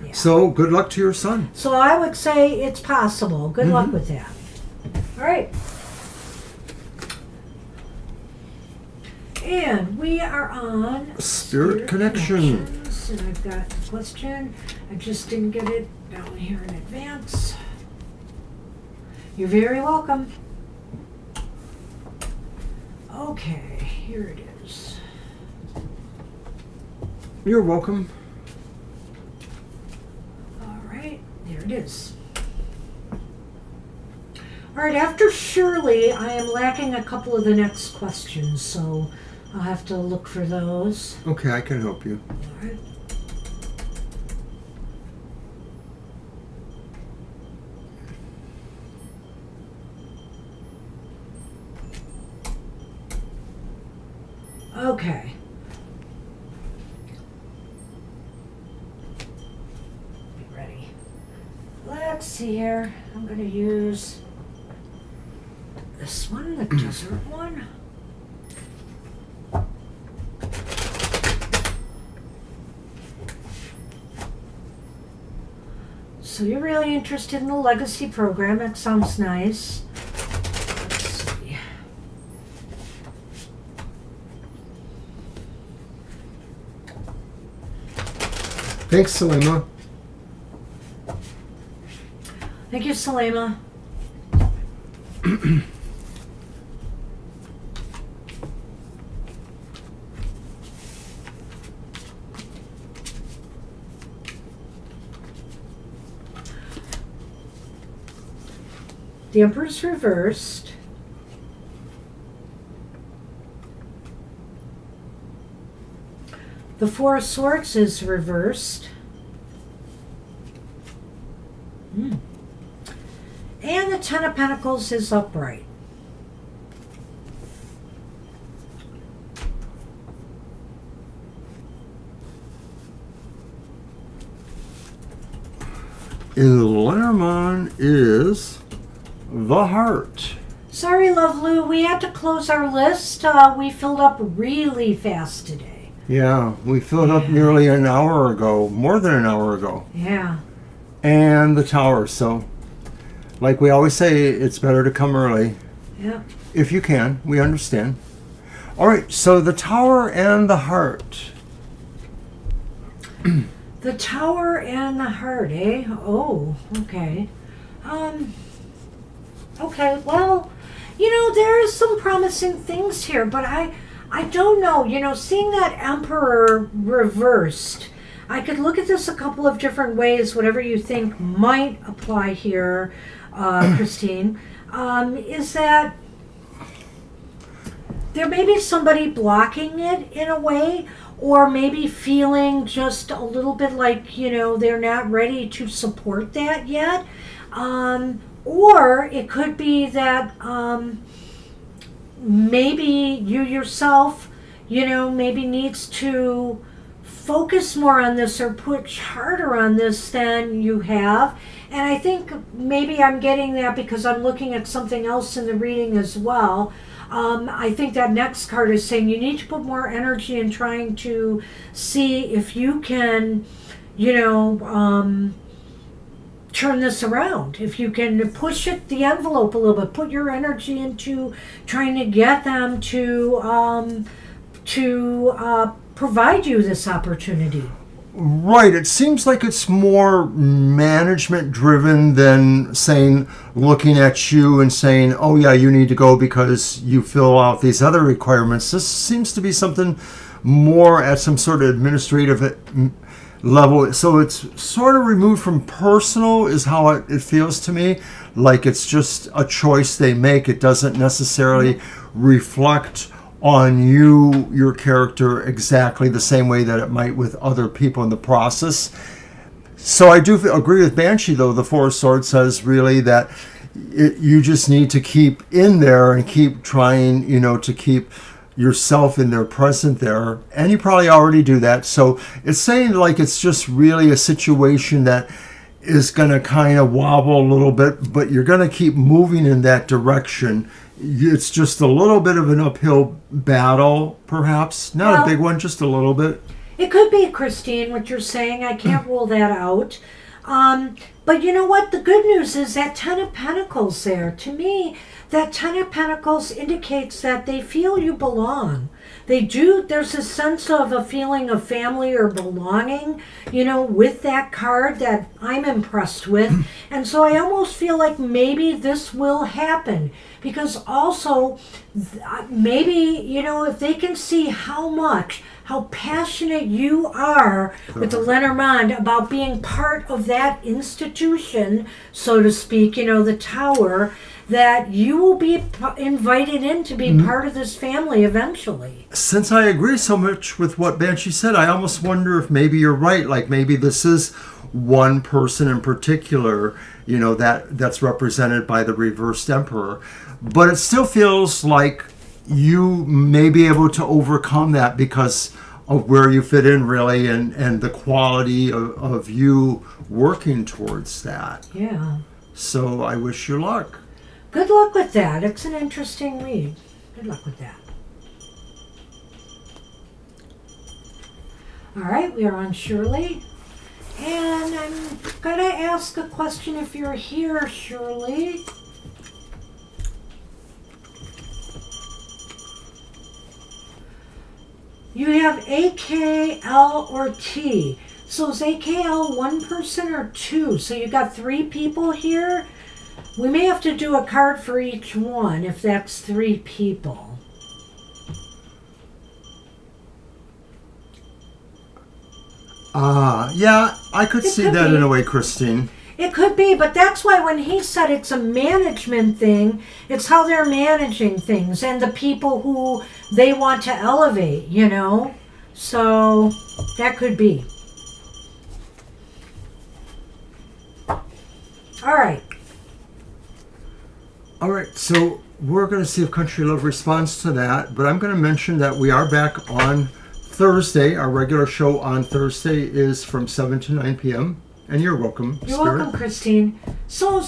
Yeah. So good luck to your son. So I would say it's possible. Good luck with that. All right. And we are on Spirit Connections. And I've got a question. I just didn't get it down here in advance. You're very welcome. Okay, here it is. You're welcome. All right, there it is. All right, after Shirley, I am lacking a couple of the next questions, so I'll have to look for those. Okay, I can help you. All right. Okay. Be ready. Let's see here. I'm going to use this one, the desert one. So you're really interested in the legacy program. That sounds nice. Let's see. Thanks, Salima. Thank you, Salima. The Emperor's reversed. The Four of Swords is reversed. And the Ten of Pentacles is upright. Lerman is the Heart. Sorry, Love Lou, we had to close our list. We filled up really fast today. Yeah, we filled up nearly an hour ago, more than an hour ago. Yeah. And the Tower, so like we always say, it's better to come early. Yeah. If you can, we understand. All right, so the Tower and the Heart. The Tower and the Heart, eh? Oh, okay. Okay, well, there's some promising things here, but I don't know. Seeing that Emperor reversed, I could look at this a couple of different ways, whatever you think might apply here, Christine, is that there may be somebody blocking it in a way, or maybe feeling just a little bit like, they're not ready to support that yet. Or it could be that maybe you yourself, maybe needs to focus more on this or push harder on this than you have. And I think maybe I'm getting that because I'm looking at something else in the reading as well. I think that next card is saying you need to put more energy in trying to see if you can, turn this around. If you can push the envelope a little bit, put your energy into trying to get them to provide you this opportunity. Right. It seems like it's more management driven than looking at you and saying, oh yeah, you need to go because you fill out these other requirements. This seems to be something more at some sort of administrative level. So it's sort of removed from personal is how it feels to me. Like it's just a choice they make. It doesn't necessarily reflect on your character exactly the same way that it might with other people in the process. So I do agree with Banshee, though. The Four of Swords says really that you just need to keep in there and keep trying, to keep yourself in there, present there. And you probably already do that. So it's saying like it's just really a situation that is going to kind of wobble a little bit, but you're going to keep moving in that direction. It's just a little bit of an uphill battle, perhaps. Not a big one, just a little bit. It could be, Christine, what you're saying. I can't rule that out. But you know what? The good news is that Ten of Pentacles there. To me, that Ten of Pentacles indicates that they feel you belong. They do. There's a sense of a feeling of family or belonging, with that card that I'm impressed with. And so I almost feel like maybe this will happen. Because also, maybe, if they can see how passionate you are with the Lenormand about being part of that institution, so to speak, the Tower, that you will be invited in to be part of this family eventually. Since I agree so much with what Banshee said, I almost wonder if maybe you're right. Like maybe this is one person in particular, that's represented by the reversed Emperor. But it still feels like you may be able to overcome that because of where you fit in, really, and the quality of you working towards that. Yeah. So I wish you luck. Good luck with that. It's an interesting read. Good luck with that. All right, we are on Shirley. And I'm going to ask a question if you're here, Shirley. You have A, K, L, or T. So is AKL one person or two? So you got 3 people here? We may have to do a card for each one if that's 3 people. Yeah, I could see could that be. in a way, Christine. It could be, but that's why when he said it's a management thing, it's how they're managing things and the people who they want to elevate, you know? So that could be. All right. All right, so we're going to see if Country Love responds to that, but I'm going to mention that we are back on Thursday. Our regular show on Thursday is from 7 to 9 p.m. And you're welcome, You're Spirit. welcome, Christine. So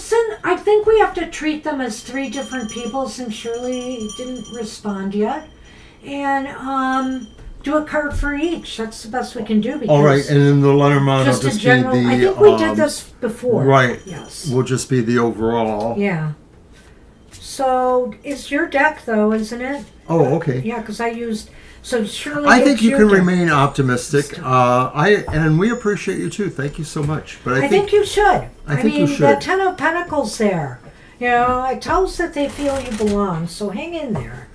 I think we have to treat them as 3 different people since Shirley didn't respond yet. And do a card for each. That's the best we can do. Because all right, and then the Lenormand will just a just general, be the... I think we did this before. Right. Yes. Will just be the overall. Yeah. So it's your deck, though, isn't it? Oh, okay. Yeah, because I used... So Shirley, I think it's you your can deck. remain optimistic. And we appreciate you too. Thank you so much. But I think you should. I think mean, you should. the 10 of Pentacles there. You know, it tells that they feel you belong. So hang in there.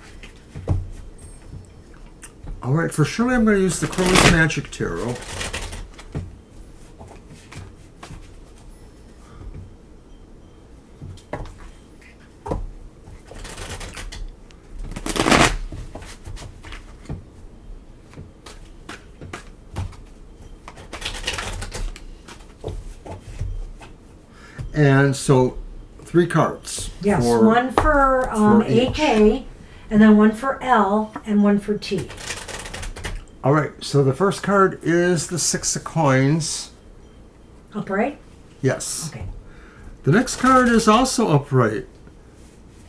All right, for Shirley, I'm going to use the Crow's Magic Tarot. And so, 3 cards. Yes, one for AK, and then one for L, and one for T. All right, so the first card is the 6 of Coins. Upright? Yes. Okay. The next card is also upright.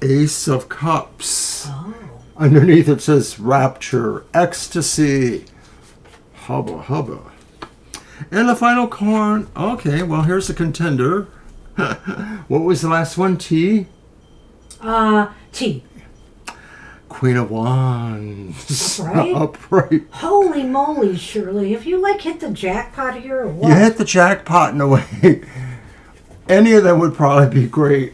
Ace of Cups. Oh. Underneath it says Rapture, Ecstasy, hubba hubba. And the final card, okay, well here's the contender. What was the last one, T? T. Queen of Wands. Upright? Upright. Holy moly, Shirley. Have you, like, hit the jackpot here or what? You hit the jackpot in a way. Any of them would probably be great.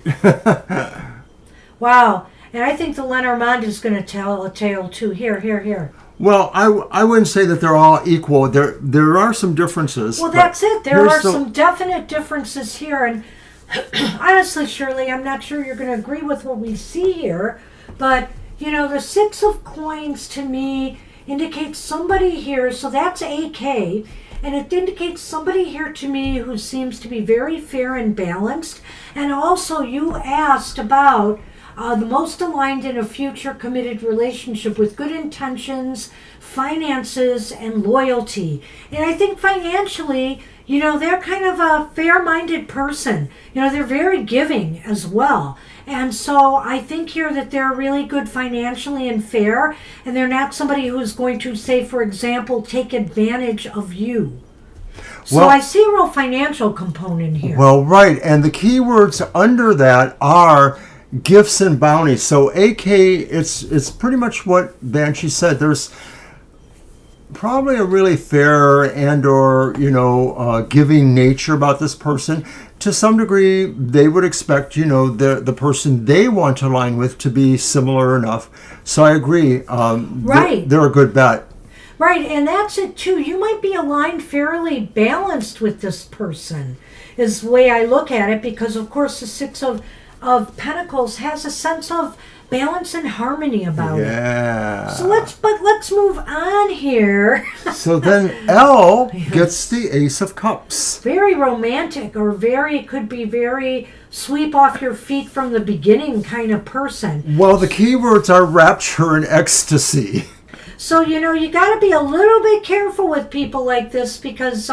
Wow. And I think the Lenormand is going to tell a tale, too. Here. Well, I wouldn't say that they're all equal. There are some differences. Well, that's it. There are the- some definite differences here. And honestly, Shirley, I'm not sure you're going to agree with what we see here. But, you know, the 6 of Coins to me indicates somebody here. So that's AK. And it indicates somebody here to me who seems to be very fair and balanced. And also, you asked about the most aligned in a future committed relationship with good intentions, finances, and loyalty. And I think financially, you know, they're kind of a fair-minded person. You know, they're very giving as well. And so I think here that they're really good financially and fair, and they're not somebody who's going to, say, for example, take advantage of you. So Well- I see a real financial component here. Well, right. And the keywords under that are gifts and bounties. So AK, it's pretty much what Banshee said. There's probably a really fair and or, giving nature about this person. To some degree, they would expect, the person they want to align with to be similar enough. So I agree. Right. They're a good bet. Right, and that's it too. You might be aligned fairly balanced with this person, is the way I look at it, because of course the 6 of Pentacles has a sense of balance and harmony about it. Yeah. So let's move on here. So then L gets the Ace of Cups. Very romantic, or could be very sweep off your feet from the beginning kind of person. Well, the keywords are rapture and ecstasy. So, you got to be a little bit careful with people like this because,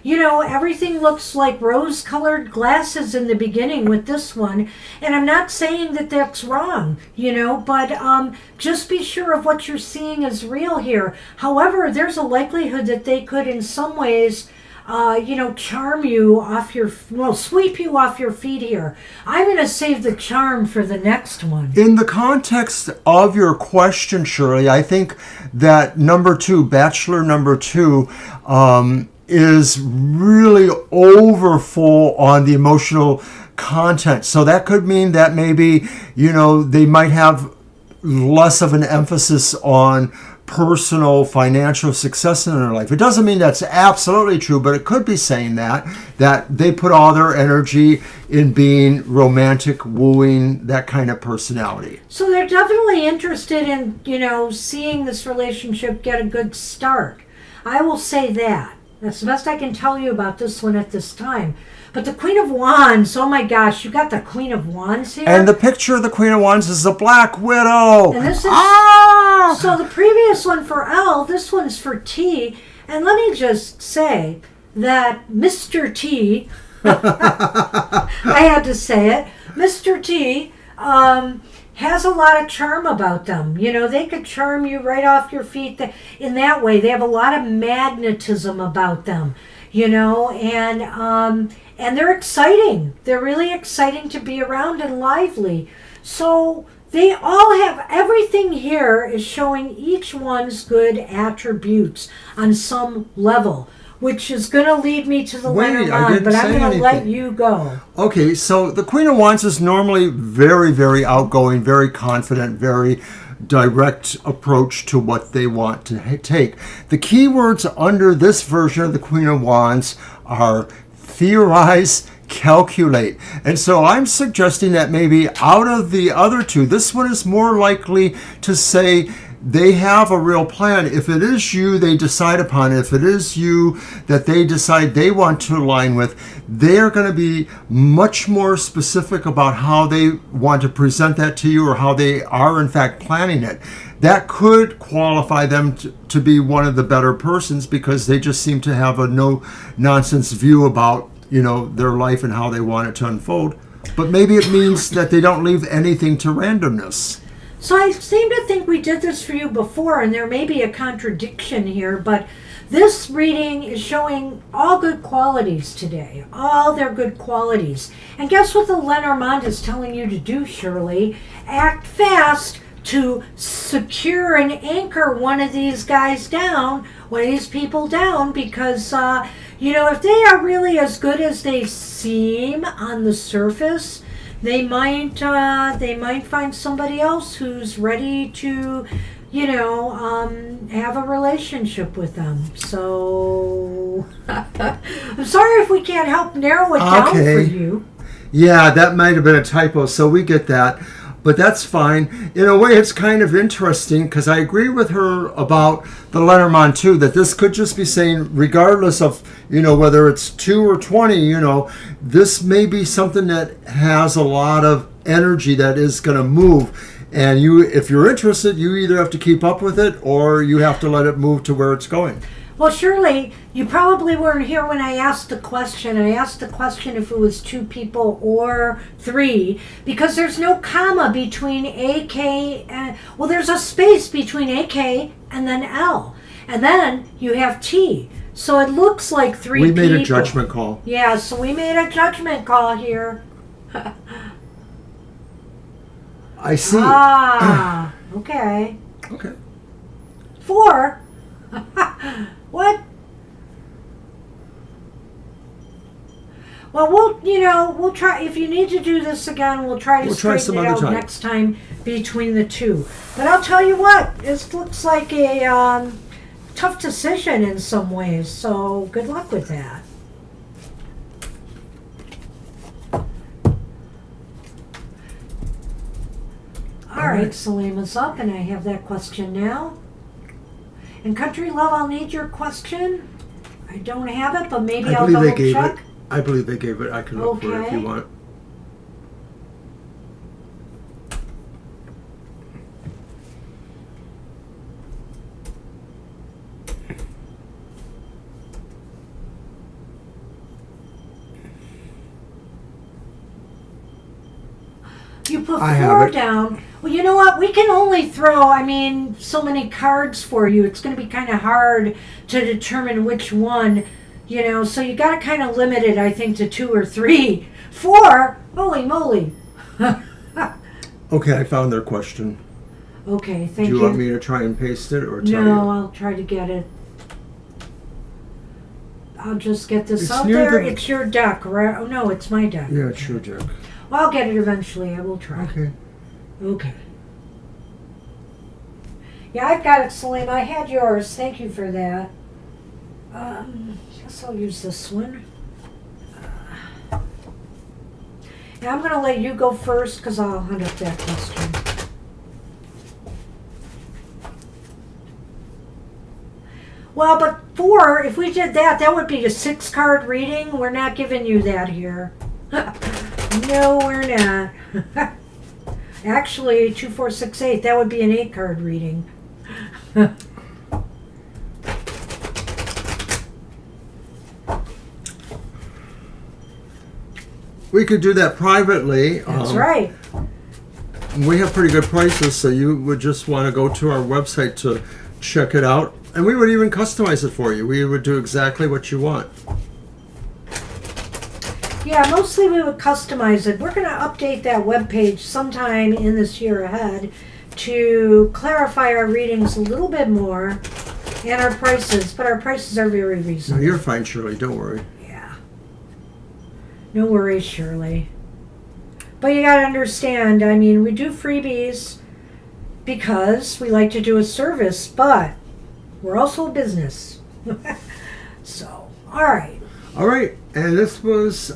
everything looks like rose-colored glasses in the beginning with this one. And I'm not saying that that's wrong, but just be sure of what you're seeing is real here. However, there's a likelihood that they could, in some ways, charm you sweep you off your feet here. I'm going to save the charm for the next one. In the context of your question, Shirley, I think that number 2, Bachelor number 2, is really overfull on the emotional content. So that could mean that maybe, they might have less of an emphasis on personal financial success in their life. It doesn't mean that's absolutely true, but it could be saying that they put all their energy in being romantic, wooing, that kind of personality. So they're definitely interested in, seeing this relationship get a good start. I will say that. That's the best I can tell you about this one at this time. But the Queen of Wands, oh my gosh, you got the Queen of Wands here. And the picture of the Queen of Wands is a Black Widow. And this is, so the previous one for L, this one's for T. And let me just say that Mr. T, I had to say it, Mr. T has a lot of charm about them. They could charm you right off your feet in that way. They have a lot of magnetism about them, and they're exciting. They're really exciting to be around and lively. So they all have, everything here is showing each one's good attributes on some level, which is going to lead me to the Lenormand, but I'm going to let you go. Okay, so the Queen of Wands is normally very, very outgoing, very confident, very direct approach to what they want to take. The keywords under this version of the Queen of Wands are theorize, calculate. And so I'm suggesting that maybe out of the other two, this one is more likely to say they have a real plan. If it is you they decide upon, if it is you that they decide they want to align with, they're going to be much more specific about how they want to present that to you, or how they are in fact planning it. That could qualify them to be one of the better persons, because they just seem to have a no-nonsense view about, their life and how they want it to unfold. But maybe it means that they don't leave anything to randomness. So I seem to think we did this for you before, and there may be a contradiction here, but this reading is showing all good qualities today, all their good qualities. And guess what the Lenormand is telling you to do, Shirley? Act fast to secure and anchor one of these guys down, one of these people down, because, if they are really as good as they seem on the surface, they might find somebody else who's ready to, have a relationship with them. So I'm sorry if we can't help narrow it down for you. Yeah, that might have been a typo, so we get that. But that's fine. In a way, it's kind of interesting, because I agree with her about the Lenormand too, that this could just be saying, regardless of, whether it's 2 or 20, this may be something that has a lot of energy that is going to move. And if you're interested, you either have to keep up with it, or you have to let it move to where it's going. Well, Shirley, you probably weren't here when I asked the question. I asked the question if it was 2 people or 3, because there's no comma between AK and, there's a space between AK and then L. And then you have T. So it looks like 3 people. We made a judgment call. Yeah, so we made a judgment call here. I see. Okay. Okay. 4? What? Well, we'll try. If you need to do this again, we'll try to straighten it out next time between the 2. But I'll tell you what, this looks like a tough decision in some ways. So good luck with that. All right, Saleema's up, and I have that question now. In Country Love, I'll need your question. I don't have it, but maybe I'll double check. I believe they gave it. I can look for it if you want. You put 4 down. Well, you know what? We can only throw, so many cards for you. It's going to be kind of hard to determine which one, so you got to kind of limit it, I think, to 2 or 3. 4? Holy moly. Okay, I found their question. Okay, thank you. Do you want me to try and paste it or tell you? No, I'll try to get it. I'll just get this It's out near there. the- It's your deck, right? Oh, no, it's my deck. Yeah, it's your deck. Well, I'll get it eventually. I will try. Okay. Okay. Yeah, I've got it, Selena. I had yours. Thank you for that. Guess I'll use this one. Now I'm going to let you go first because I'll hunt up that question. Well, but if we did that, that would be a 6-card reading. We're not giving you that here. No, we're not. Actually, 2, 4, 6, 8, that would be an 8-card reading. We could do that privately. That's right. We have pretty good prices, so you would just want to go to our website to check it out. And we would even customize it for you. We would do exactly what you want. Yeah, mostly we would customize it. We're going to update that webpage sometime in this year ahead to clarify our readings a little bit more and our prices, but our prices are very No, reasonable. you're fine, Shirley. Don't worry. Yeah. No worries, Shirley. But you got to understand, I mean, we do freebies because we like to do a service, but we're also a business. So, all right. All right. And this was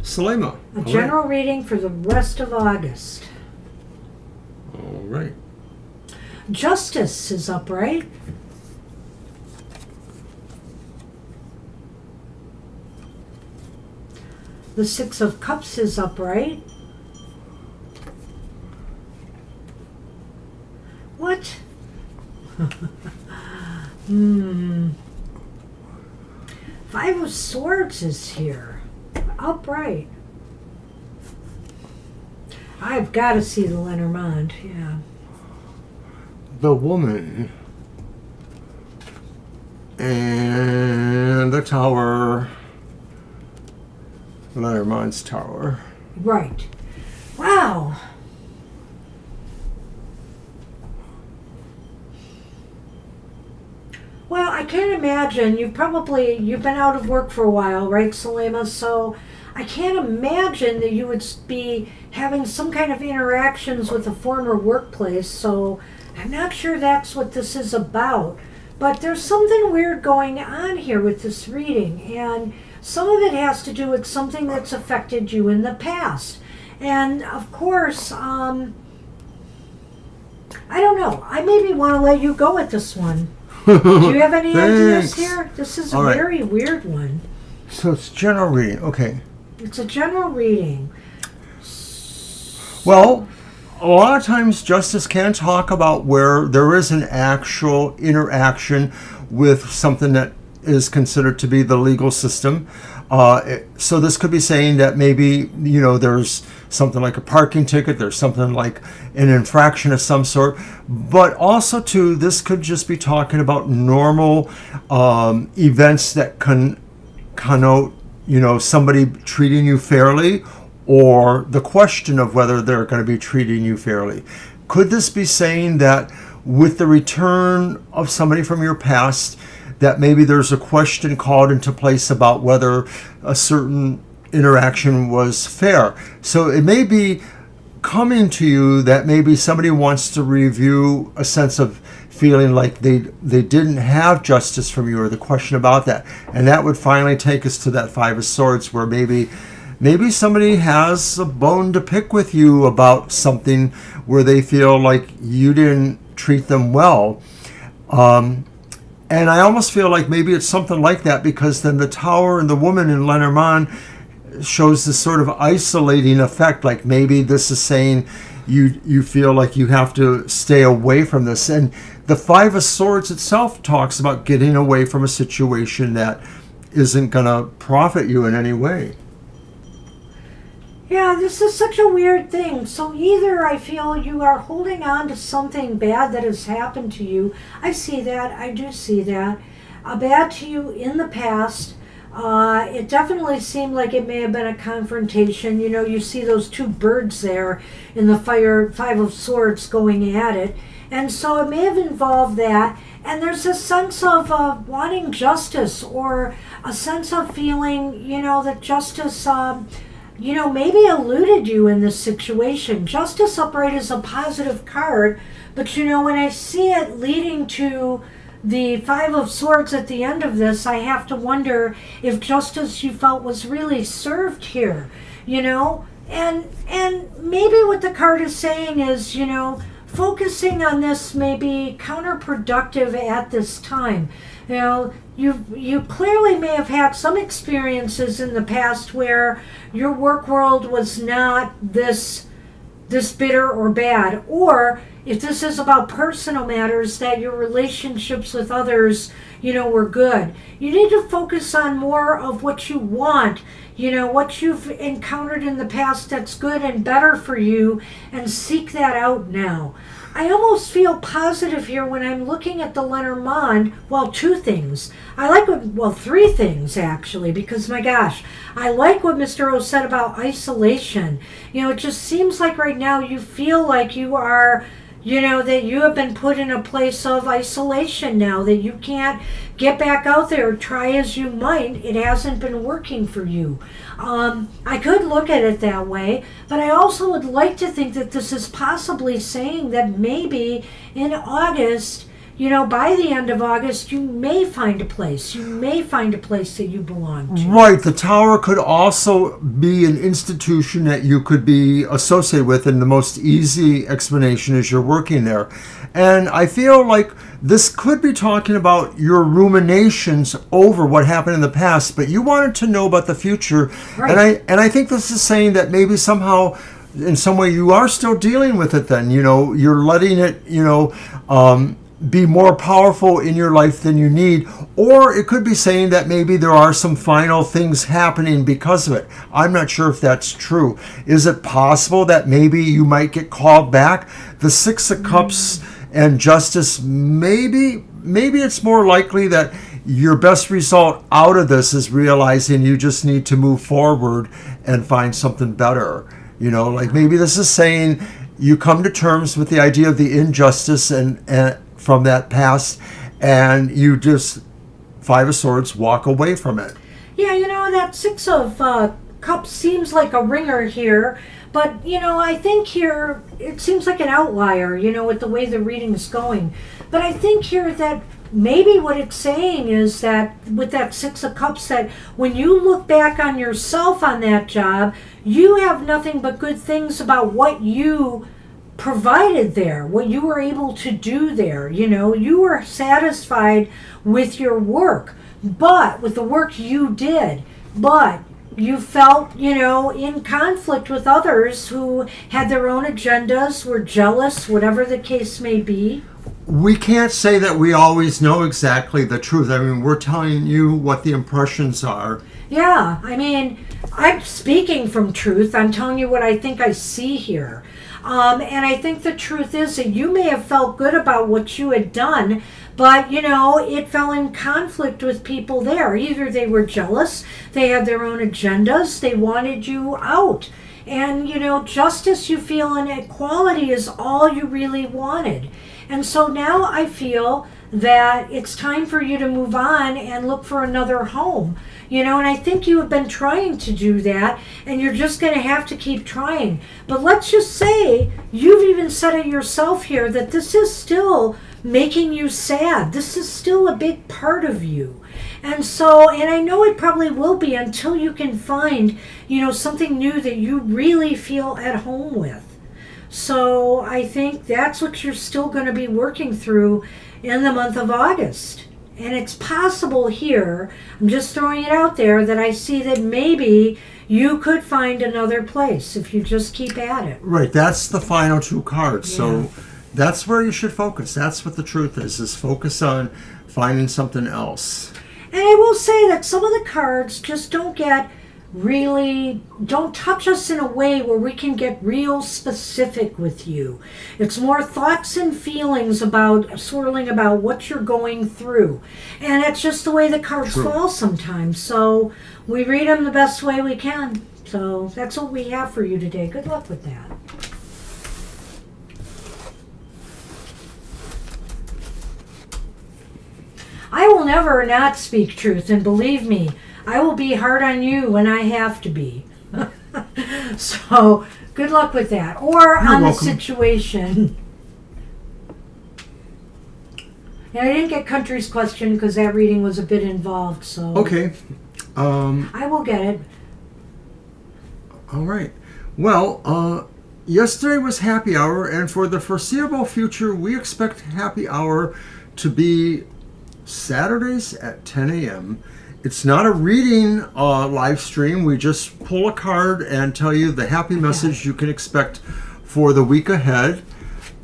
Selema. A general reading for the rest of August. All right. Justice is upright. The 6 of Cups is upright. What? 5 of Swords is here. Upright. I've got to see the Lenormand, yeah. The Woman. And the Tower. Lenormand's Tower. Right. Wow. Well, I can't imagine. You've been out of work for a while, right, Selema? So I can't imagine that you would be having some kind of interactions with a former workplace. So I'm not sure that's what this is about. But there's something weird going on here with this reading. And some of it has to do with something that's affected you in the past. And of course, I don't know. I maybe want to let you go with this one. Do you have any ideas here? This is a very weird one. So it's general reading. Okay. It's a general reading. Well, a lot of times justice can talk about where there is an actual interaction with something that is considered to be the legal system. So this could be saying that maybe, there's something like a parking ticket, there's something like an infraction of some sort, but also too, this could just be talking about normal events that connote, somebody treating you fairly, or the question of whether they're going to be treating you fairly. Could this be saying that with the return of somebody from your past, that maybe there's a question called into place about whether a certain interaction was fair? So it may be coming to you that maybe somebody wants to review a sense of feeling like they didn't have justice from you, or the question about that. And that would finally take us to that 5 of Swords, where maybe somebody has a bone to pick with you about something where they feel like you didn't treat them well. And I almost feel like maybe it's something like that, because then the Tower and the Woman in Lenormand shows this sort of isolating effect. Like maybe this is saying you feel like you have to stay away from this. And the 5 of Swords itself talks about getting away from a situation that isn't going to profit you in any way. Yeah, this is such a weird thing. So either I feel you are holding on to something bad that has happened to you. I see that. I do see that. Bad to you in the past. It definitely seemed like it may have been a confrontation. You see those 2 birds there in the 5 of Swords going at it. And so it may have involved that. And there's a sense of wanting justice, or a sense of feeling, that justice, maybe eluded you in this situation. Justice upright is a positive card, but when I see it leading to the Five of Swords at the end of this, I have to wonder if justice you felt was really served here, And maybe what the card is saying is, focusing on this may be counterproductive at this time. You clearly may have had some experiences in the past where your work world was not this bitter or bad, or if this is about personal matters, that your relationships with others, were good. You need to focus on more of what you want, what you've encountered in the past that's good and better for you, and seek that out now. I almost feel positive here when I'm looking at the Lenormand. Well, two things. Three things actually, because my gosh, I like what Mr. O said about isolation. It just seems like right now you feel like you are, that you have been put in a place of isolation now, that you can't get back out there, try as you might. It hasn't been working for you. I could look at it that way, but I also would like to think that this is possibly saying that maybe in August, by the end of August, you may find a place. You may find a place that you belong to. Right. The Tower could also be an institution that you could be associated with, and the most easy explanation is you're working there. And I feel like this could be talking about your ruminations over what happened in the past, but you wanted to know about the future. Right. And I think this is saying that maybe somehow, in some way, you are still dealing with it then. You're letting it, be more powerful in your life than you need. Or it could be saying that maybe there are some final things happening because of it. I'm not sure if that's true. Is it possible that maybe you might get called back? The Six of Cups and Justice, maybe it's more likely that your best result out of this is realizing you just need to move forward and find something better. Maybe this is saying you come to terms with the idea of the injustice and from that past, and you just, Five of Swords, walk away from it. Yeah, that Six of Cups seems like a ringer here, but I think here it seems like an outlier, with the way the reading's going. But I think here that maybe what it's saying is that with that Six of Cups, that when you look back on yourself on that job, you have nothing but good things about what you provided there, what you were able to do there. You were satisfied with your work, but with the work you did, but you felt, in conflict with others who had their own agendas, were jealous, whatever the case may be. We can't say that we always know exactly the truth. I mean, we're telling you what the impressions are. Yeah, I'm speaking from truth. I'm telling you what I think I see here. And I think the truth is that you may have felt good about what you had done, but, it fell in conflict with people there. Either they were jealous, they had their own agendas, they wanted you out. And, justice, you feel, and equality is all you really wanted. And so now I feel that it's time for you to move on and look for another home. And I think you have been trying to do that, and you're just going to have to keep trying. But let's just say, you've even said it yourself here, that this is still making you sad. This is still a big part of you. And so, and I know it probably will be until you can find, something new that you really feel at home with. So I think that's what you're still going to be working through in the month of August. And it's possible here, I'm just throwing it out there, that I see that maybe you could find another place if you just keep at it. Right, that's the final two cards. Yeah. So that's where you should focus. That's what the truth is focus on finding something else. And I will say that some of the cards just don't touch us in a way where we can get real specific with you. It's more thoughts and feelings about swirling about what you're going through. And it's just the way the cards fall sometimes. So we read them the best way we can. So that's what we have for you today. Good luck with that. never not speak truth, and believe me, I will be hard on you when I have to be. So, good luck with that. Or on the situation. And I didn't get Country's question because that reading was a bit involved, so. Okay. I will get it. All right. Well, yesterday was happy hour, and for the foreseeable future, we expect happy hour to be Saturdays at 10 a.m. It's not a reading live stream. We just pull a card and tell you the happy message you can expect for the week ahead.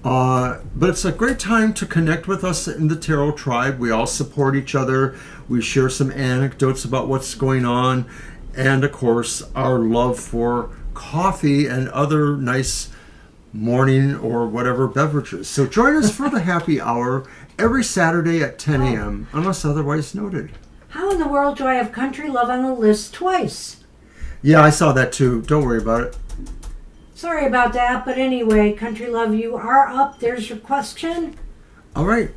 But it's a great time to connect with us in the Tarot Tribe. We all support each other. We share some anecdotes about what's going on. And, of course, our love for coffee and other nice morning or whatever beverages. So join us for the happy hour every Saturday at 10 a.m., unless otherwise noted. How in the world do I have Country Love on the list twice? Yeah, I saw that too. Don't worry about it. Sorry about that, but anyway, Country Love, you are up. There's your question. All right.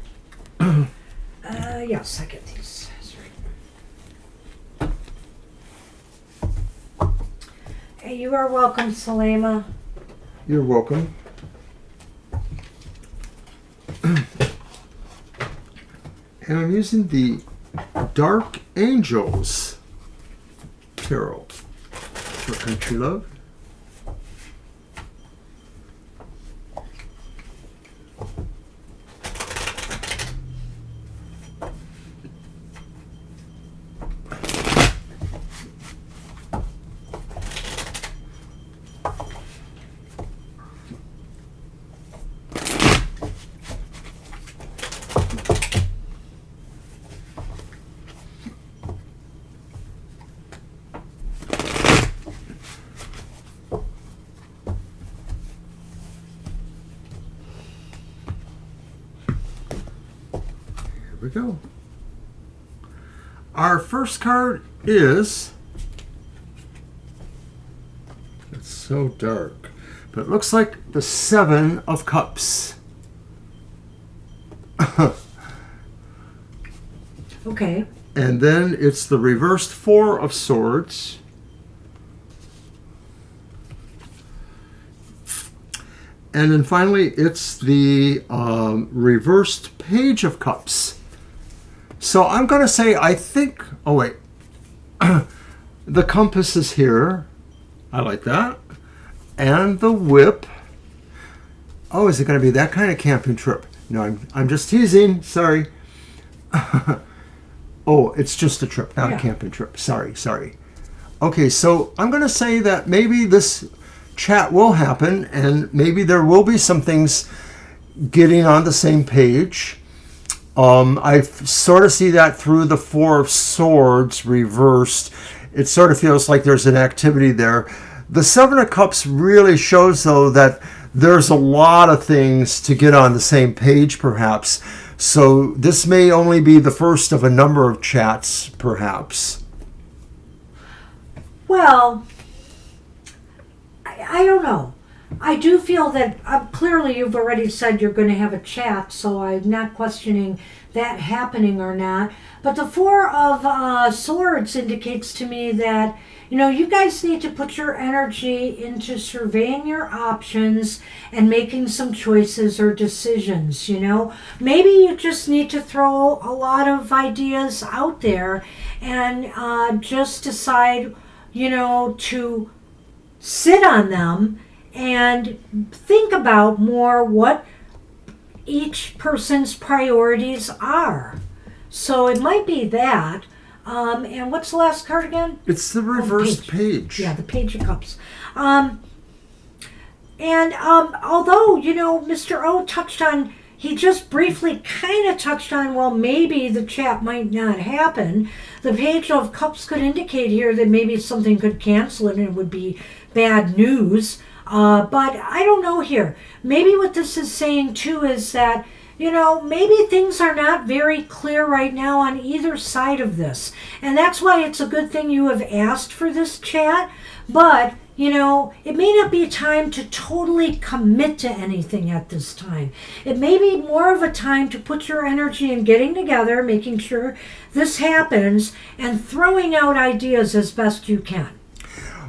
Yes, I get these. Hey, you are welcome, Salema. You're welcome. And I'm using the Dark Angels Tarot for Country Love. Here we go. Our first card is, it's so dark, but it looks like the Seven of Cups. Okay. And then it's the reversed Four of Swords. And then finally, it's the reversed Page of Cups. So I'm going to say, I think, oh wait, the compass is here. I like that. And the whip. Oh, is it going to be that kind of camping trip? No, I'm just teasing. Sorry. Oh, it's just a trip, not a camping trip. Sorry. Okay, so I'm going to say that maybe this chat will happen, and maybe there will be some things getting on the same page. I sort of see that through the Four of Swords reversed. It sort of feels like there's an activity there. The Seven of Cups really shows, though, that there's a lot of things to get on the same page, perhaps. So this may only be the first of a number of chats, perhaps. Well, I don't know. I do feel that clearly you've already said you're going to have a chat, so I'm not questioning that happening or not. But the Four of Swords indicates to me that, you know, you guys need to put your energy into surveying your options and making some choices or decisions, you know. Maybe you just need to throw a lot of ideas out there and just decide, you know, to sit on them and think about more what each person's priorities are. So it might be that. And what's the last card again? It's the reversed page. Yeah, the Page of Cups. Although, you know, Mr. O touched on, he just briefly kind of touched on, well, maybe the chat might not happen. The Page of Cups could indicate here that maybe something could cancel it and it would be bad news. But I don't know here. Maybe what this is saying, too, is that, you know, maybe things are not very clear right now on either side of this. And that's why it's a good thing you have asked for this chat. But, it may not be a time to totally commit to anything at this time. It may be more of a time to put your energy in getting together, making sure this happens, and throwing out ideas as best you can.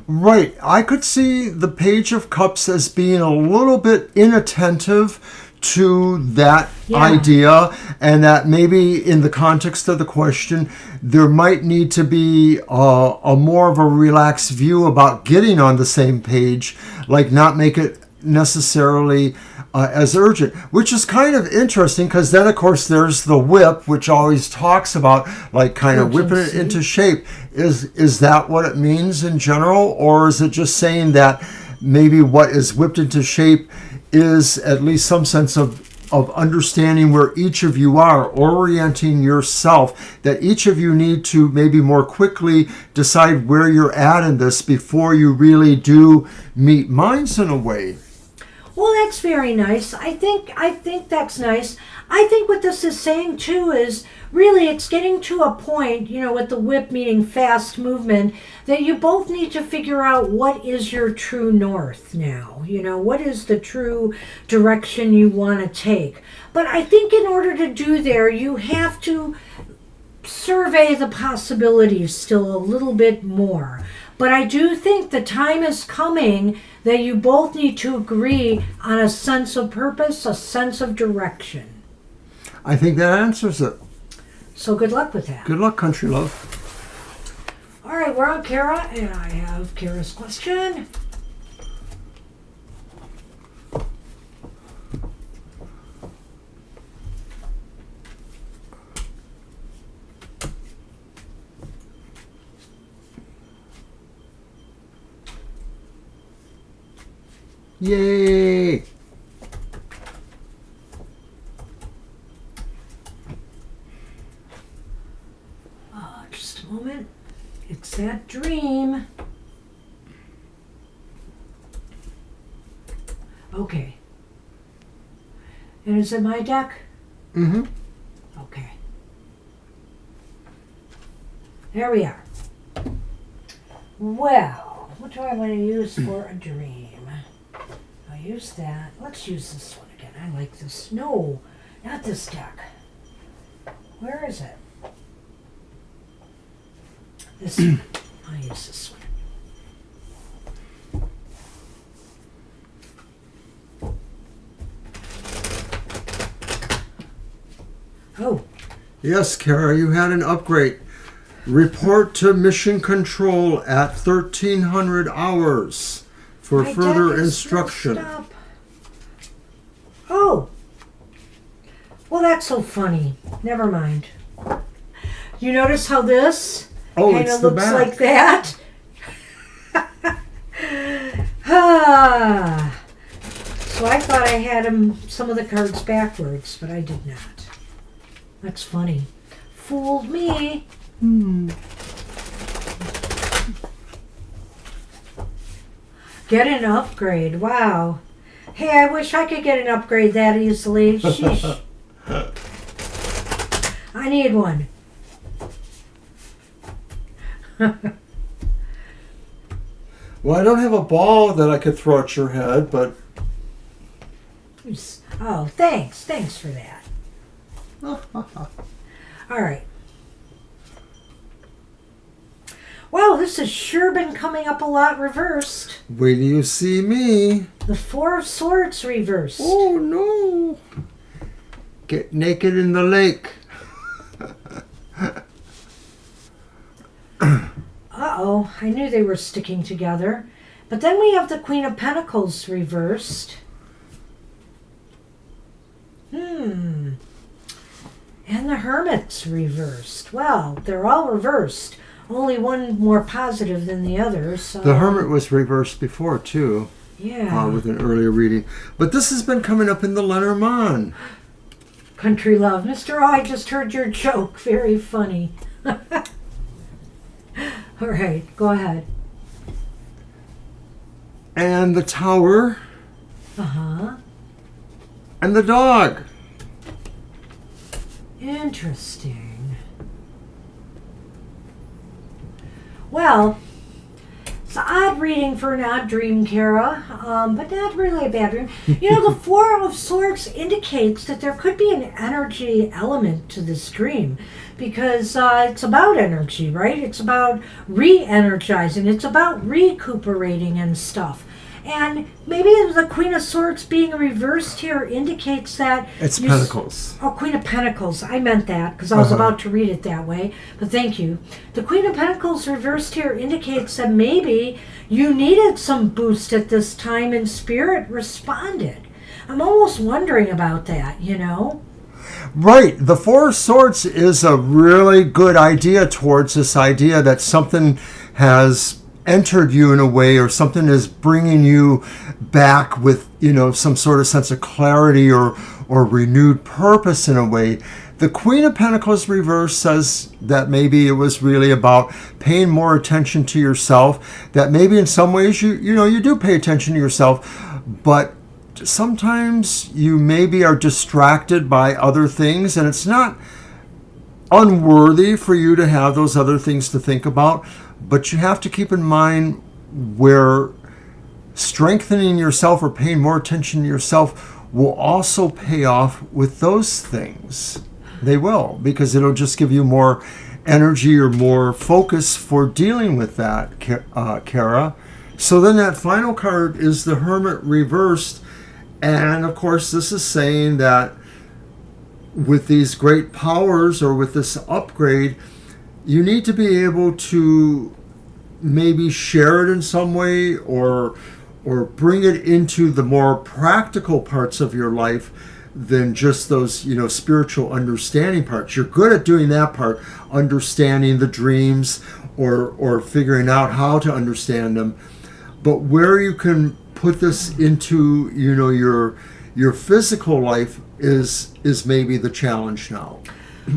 Right. I could see the Page of Cups as being a little bit inattentive to that idea, and that maybe in the context of the question, there might need to be a more of a relaxed view about getting on the same page, like not make it necessarily as urgent, which is kind of interesting, because then of course there's the whip, which always talks about like kind of whipping it into shape. Is that what it means in general, or is it just saying that maybe what is whipped into shape is at least some sense of understanding where each of you are, orienting yourself, that each of you need to maybe more quickly decide where you're at in this before you really do meet minds in a way? Well, that's very nice. I think that's nice. I think what this is saying too is really it's getting to a point, with the whip meaning fast movement, that you both need to figure out what is your true north now. What is the true direction you want to take. But I think in order to do there, you have to survey the possibilities still a little bit more. But I do think the time is coming that you both need to agree on a sense of purpose, a sense of direction. I think that answers it. So good luck with that. Good luck, country love. All right, we're on Kara, and I have Kara's question. Yay! Just a moment. It's that dream. Okay. And is it my deck? Mm-hmm. Okay. There we are. Well, what do I want to use for a dream? I'll use that. Let's use this one again. I like this. No, not this deck. Where is it? This one. I'll use this one. Oh. Yes, Kara, you had an upgrade. Report to mission control at 1300 hours for My further deck is instruction. messed up. Oh. Well, that's so funny. Never mind. You notice how this kind It's of the looks back. like that? So I thought I had some of the cards backwards, but I did not. That's funny. Fooled me. Get an upgrade. Wow. Hey, I wish I could get an upgrade that easily. Sheesh. I need one. Well, I don't have a ball that I could throw at your head, but... Oh, thanks. Thanks for that. All right. Wow, this has sure been coming up a lot reversed. Wait till you see me. The Four of Swords reversed. Oh, no. Get naked in the lake. Uh-oh, I knew they were sticking together. But then we have the Queen of Pentacles reversed. And the Hermit's reversed. Well, they're all reversed. Only one more positive than the other. So. The Hermit was reversed before, too. Yeah. With an earlier reading. But this has been coming up in the Lenormand. Country love. Mr. O, I just heard your joke. Very funny. All right, go ahead. And the Tower. Uh-huh. And the dog. Interesting. Well, It's an odd reading for an odd dream, Kara, but not really a bad dream. The Four of Swords indicates that there could be an energy element to this dream because it's about energy, right? It's about re-energizing. It's about recuperating and stuff. And maybe the Queen of Swords being reversed here indicates that... It's Pentacles. Oh, Queen of Pentacles. I meant that because I was about to read it that way. But thank you. The Queen of Pentacles reversed here indicates that maybe you needed some boost at this time and Spirit responded. I'm almost wondering about that, Right. The Four of Swords is a really good idea towards this idea that something has entered you in a way, or something is bringing you back with some sort of sense of clarity or renewed purpose in a way. The Queen of Pentacles reverse says that maybe it was really about paying more attention to yourself, that maybe in some ways you do pay attention to yourself, but sometimes you maybe are distracted by other things, and it's not unworthy for you to have those other things to think about. But you have to keep in mind where strengthening yourself or paying more attention to yourself will also pay off with those things. They will, because it'll just give you more energy or more focus for dealing with that, Kara. So then that final card is the Hermit reversed. And of course, this is saying that with these great powers or with this upgrade, you need to be able to maybe share it in some way or bring it into the more practical parts of your life than just those, spiritual understanding parts. You're good at doing that part, understanding the dreams or figuring out how to understand them. But where you can put this into, your physical life is maybe the challenge now.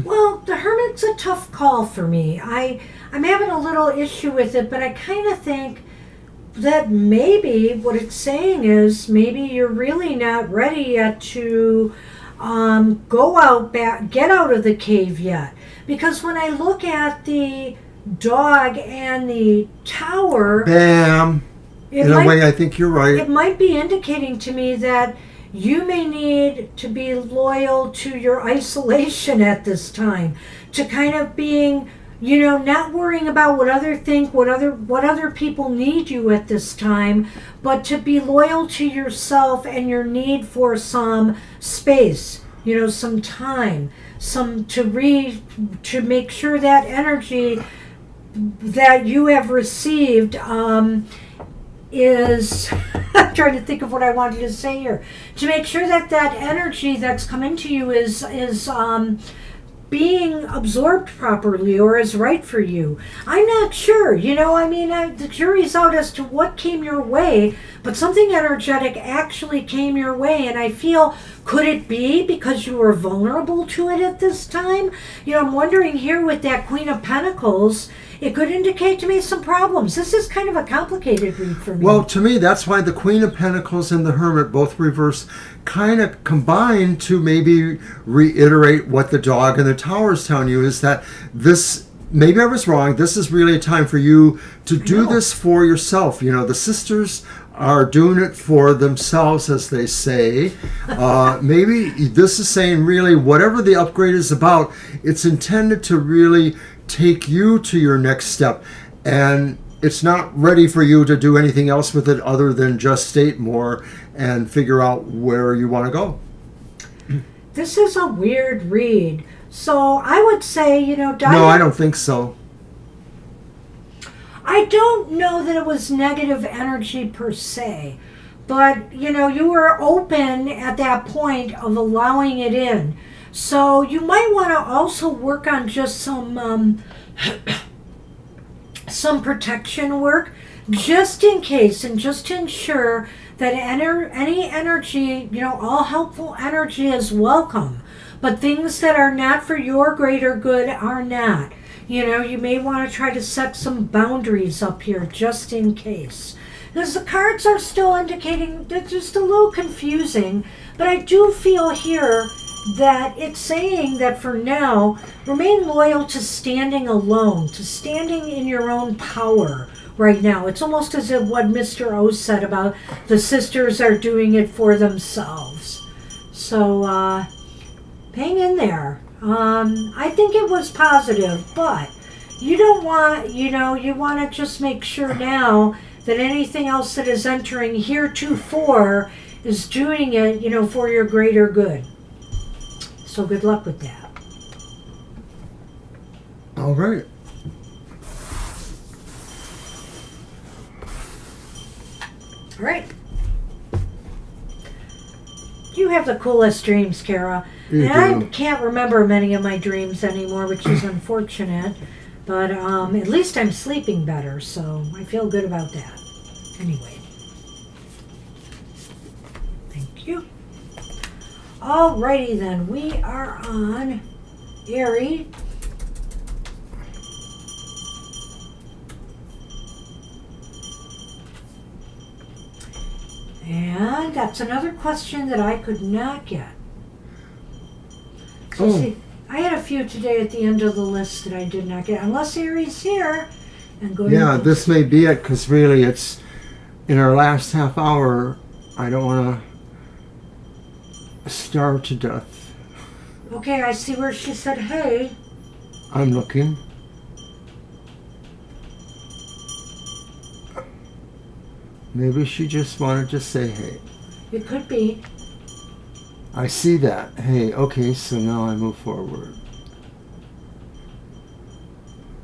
Well, the Hermit's a tough call for me. I'm having a little issue with it, but I kind of think that maybe what it's saying is maybe you're really not ready yet to go out back, get out of the cave yet. Because when I look at the dog and the tower... Bam! In a way, I think you're right. It might be indicating to me that you may need to be loyal to your isolation at this time, to kind of being, not worrying about what others think, what other people need you at this time, but to be loyal to yourself and your need for some space, some time, to make sure that energy that you have received is I'm trying to think of what I wanted to say here. To make sure that energy that's coming to you is being absorbed properly or is right for you. I'm not sure. The jury's out as to what came your way, but something energetic actually came your way, and I feel, could it be because you were vulnerable to it at this time? I'm wondering here with that Queen of Pentacles, it could indicate to me some problems. This is kind of a complicated read for me. Well, to me, that's why the Queen of Pentacles and the Hermit, both reversed, kind of combine to maybe reiterate what the dog and the tower is telling you, is that this, maybe I was wrong, this is really a time for you to do this for yourself. The sisters are doing it for themselves, as they say. Maybe this is saying really whatever the upgrade is about, it's intended to really take you to your next step, and it's not ready for you to do anything else with it other than just state more and figure out where you want to go. This is a weird read, so I would say, No, I don't think so. I don't know that it was negative energy per se, but you were open at that point of allowing it in. So you might want to also work on just some protection work, just in case, and just to ensure that any energy, all helpful energy is welcome. But things that are not for your greater good are not. You may want to try to set some boundaries up here, just in case. Because the cards are still indicating, they're just a little confusing, but I do feel here that it's saying that for now, remain loyal to standing alone, to standing in your own power, right now. It's almost as if what Mr. O said about the sisters are doing it for themselves. So hang in there. I think it was positive, but you don't want, you want to just make sure now that anything else that is entering heretofore is doing it, for your greater good. So good luck with that. All right. All right. You have the coolest dreams, Kara. You And do. I can't remember many of my dreams anymore, which is unfortunate. But at least I'm sleeping better, so I feel good about that. Anyway. Thank you. Alrighty then, we are on Aries. And that's another question that I could not get. So see, I had a few today at the end of the list that I did not get, unless Aries here and go. Yeah, this may be it, because really it's in our last half hour. I don't want to starve to death. Okay, I see where she said, "Hey." I'm looking. Maybe she just wanted to say hey. It could be. I see that. Hey, okay, so now I move forward.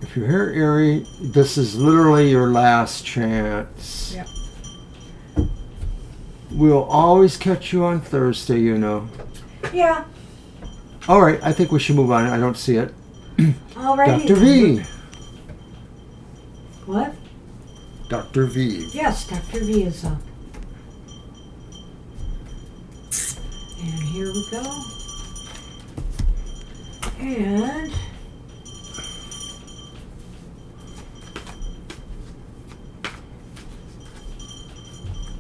If you're here, Erie, this is literally your last chance. Yep. We'll always catch you on Thursday, Yeah. All right, I think we should move on. I don't see it. Alrighty. Dr. V. What? Dr. V. Yes, Dr. V is up. And here we go. And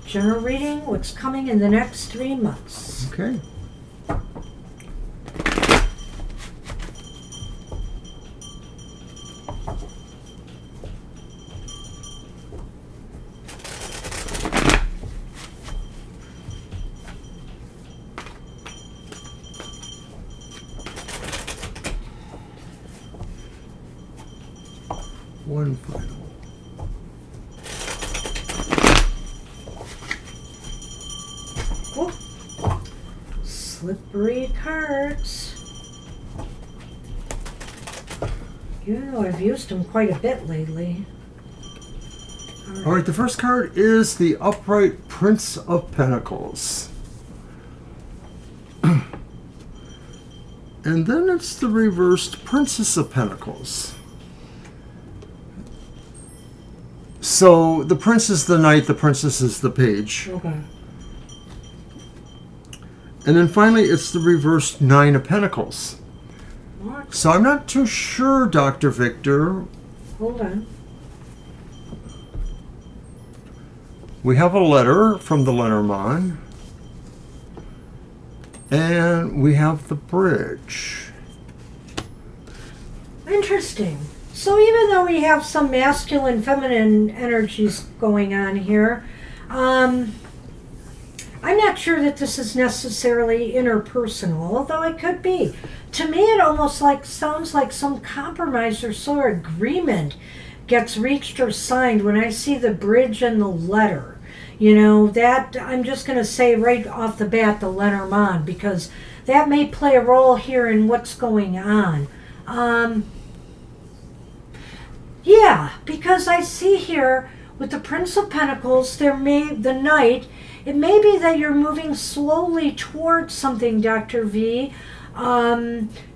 general reading, what's coming in the next 3 months. Okay. One final. Oh, slippery cards. I've used them quite a bit lately. All right, the first card is the upright Prince of Pentacles. And then it's the reversed Princess of Pentacles. So the prince is the knight, the princess is the page. Okay. And then finally it's the reversed Nine of Pentacles. What? So I'm not too sure, Dr. Victor. Hold on. We have a letter from the Lenormand. And we have the bridge. Interesting. So even though we have some masculine, feminine energies going on here, I'm not sure that this is necessarily interpersonal, although it could be. To me, it almost sounds like some compromise or sort of agreement gets reached or signed when I see the bridge and the letter. That I'm just going to say right off the bat, the Lenormand, because that may play a role here in what's going on. Yeah, because I see here with the Prince of Pentacles, the Knight, it may be that you're moving slowly towards something, Dr. V.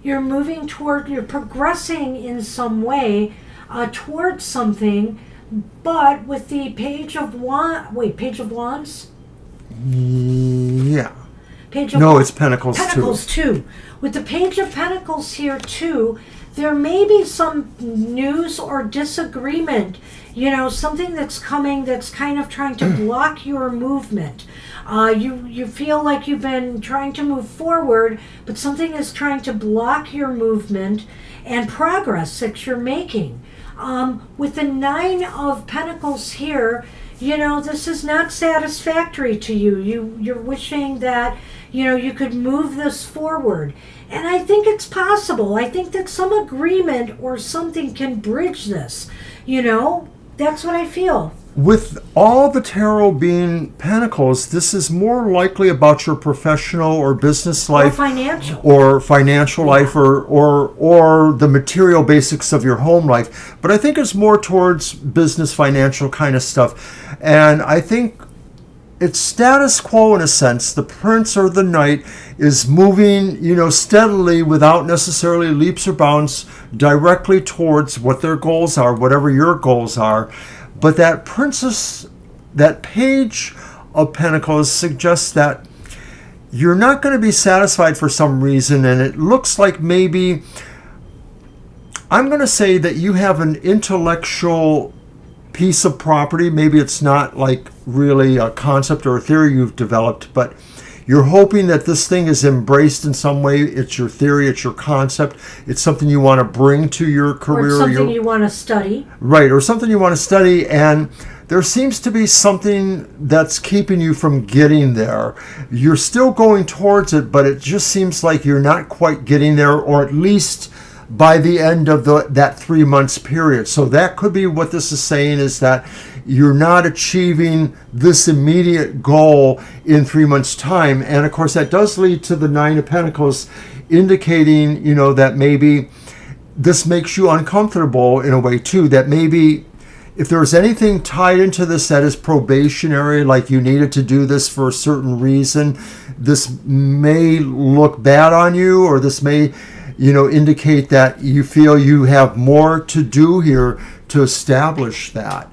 You're progressing in some way towards something, but with the Page of Wands? Yeah. It's Pentacles 2. Pentacles 2. With the Page of Pentacles here too, there may be some news or disagreement, something that's coming that's kind of trying to block your movement. You feel like you've been trying to move forward, but something is trying to block your movement and progress that you're making. With the Nine of Pentacles here, you know, this is not satisfactory to you. You're wishing that, you know, you could move this forward. And I think it's possible. I think that some agreement or something can bridge this. You know, that's what I feel. With all the tarot being pentacles, this is more likely about your professional or business life, or financial life, or the material basics of your home life. But I think it's more towards business, financial kind of stuff. And I think it's status quo in a sense. The prince or the knight is moving, you know, steadily without necessarily leaps or bounds directly towards what their goals are, whatever your goals are. But that princess, that page of pentacles suggests that you're not going to be satisfied for some reason. And it looks like maybe, I'm going to say that you have an intellectual piece of property. Maybe it's not like really a concept or a theory you've developed, but you're hoping that this thing is embraced in some way. It's your theory, it's your concept, it's something you want to bring to your career. Or something you want to study. Right, or something you want to study, and there seems to be something that's keeping you from getting there. You're still going towards it, but it just seems like you're not quite getting there, or at least by the end of that 3 months period. So that could be what this is saying, is that you're not achieving this immediate goal in 3 months' time. And of course, that does lead to the Nine of Pentacles, indicating, you know, that maybe this makes you uncomfortable in a way too, that maybe if there's anything tied into this that is probationary, like you needed to do this for a certain reason, this may look bad on you, or this may, you know, indicate that you feel you have more to do here to establish that.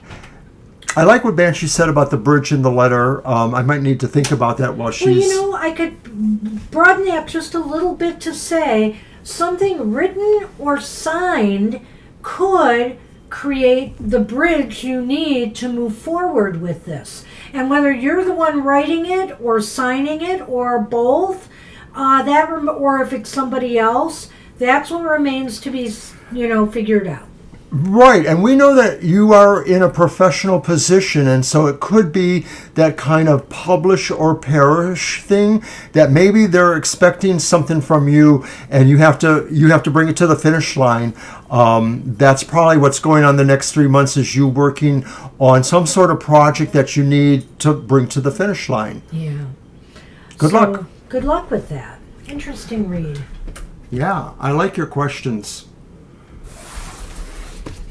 I like what Banshee said about the bridge in the letter. I might need to think about that while she's... Well, you know, I could broaden that just a little bit to say something written or signed could create the bridge you need to move forward with this. And whether you're the one writing it or signing it or both, or if it's somebody else, that's what remains to be, you know, figured out. Right, and we know that you are in a professional position, and so it could be that kind of publish or perish thing, that maybe they're expecting something from you, and you have to bring it to the finish line. That's probably what's going on the next 3 months, is you working on some sort of project that you need to bring to the finish line. Yeah. Good luck. Good luck with that. Interesting read. Yeah, I like your questions.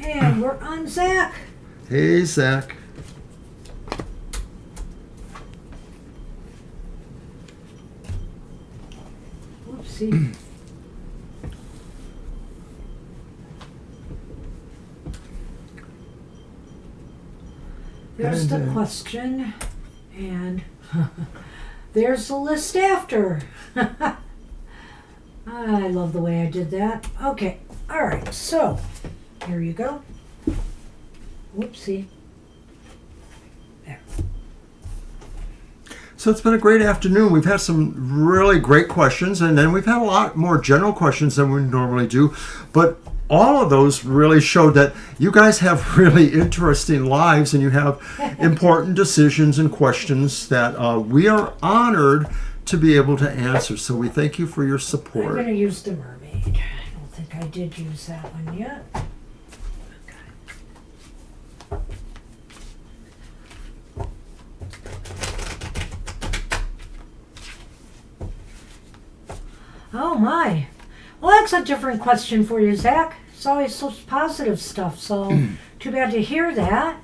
And we're on Zach. Hey, Zach. Oopsie. There's the question, and there's the list after. I love the way I did that. Okay, all right, so here you go. Whoopsie. There. So it's been a great afternoon. We've had some really great questions, and then we've had a lot more general questions than we normally do. But all of those really showed that you guys have really interesting lives, and you have important decisions and questions that we are honored to be able to answer. So we thank you for your support. I'm going to use the mermaid. I don't think I did use that one yet. Oh my. Well, that's a different question for you, Zach. It's always such positive stuff, so too bad to hear that.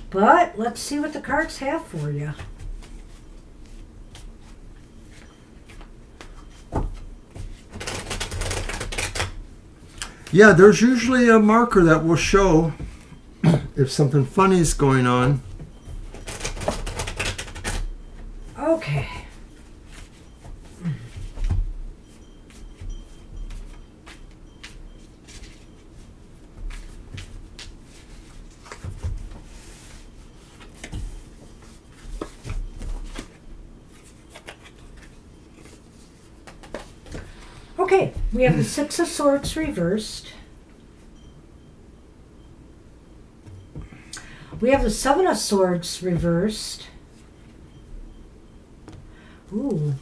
But let's see what the cards have for you. Yeah, there's usually a marker that will show if something funny is going on. Okay. Okay, we have the Six of Swords reversed, We have the Seven of Swords reversed. Ooh.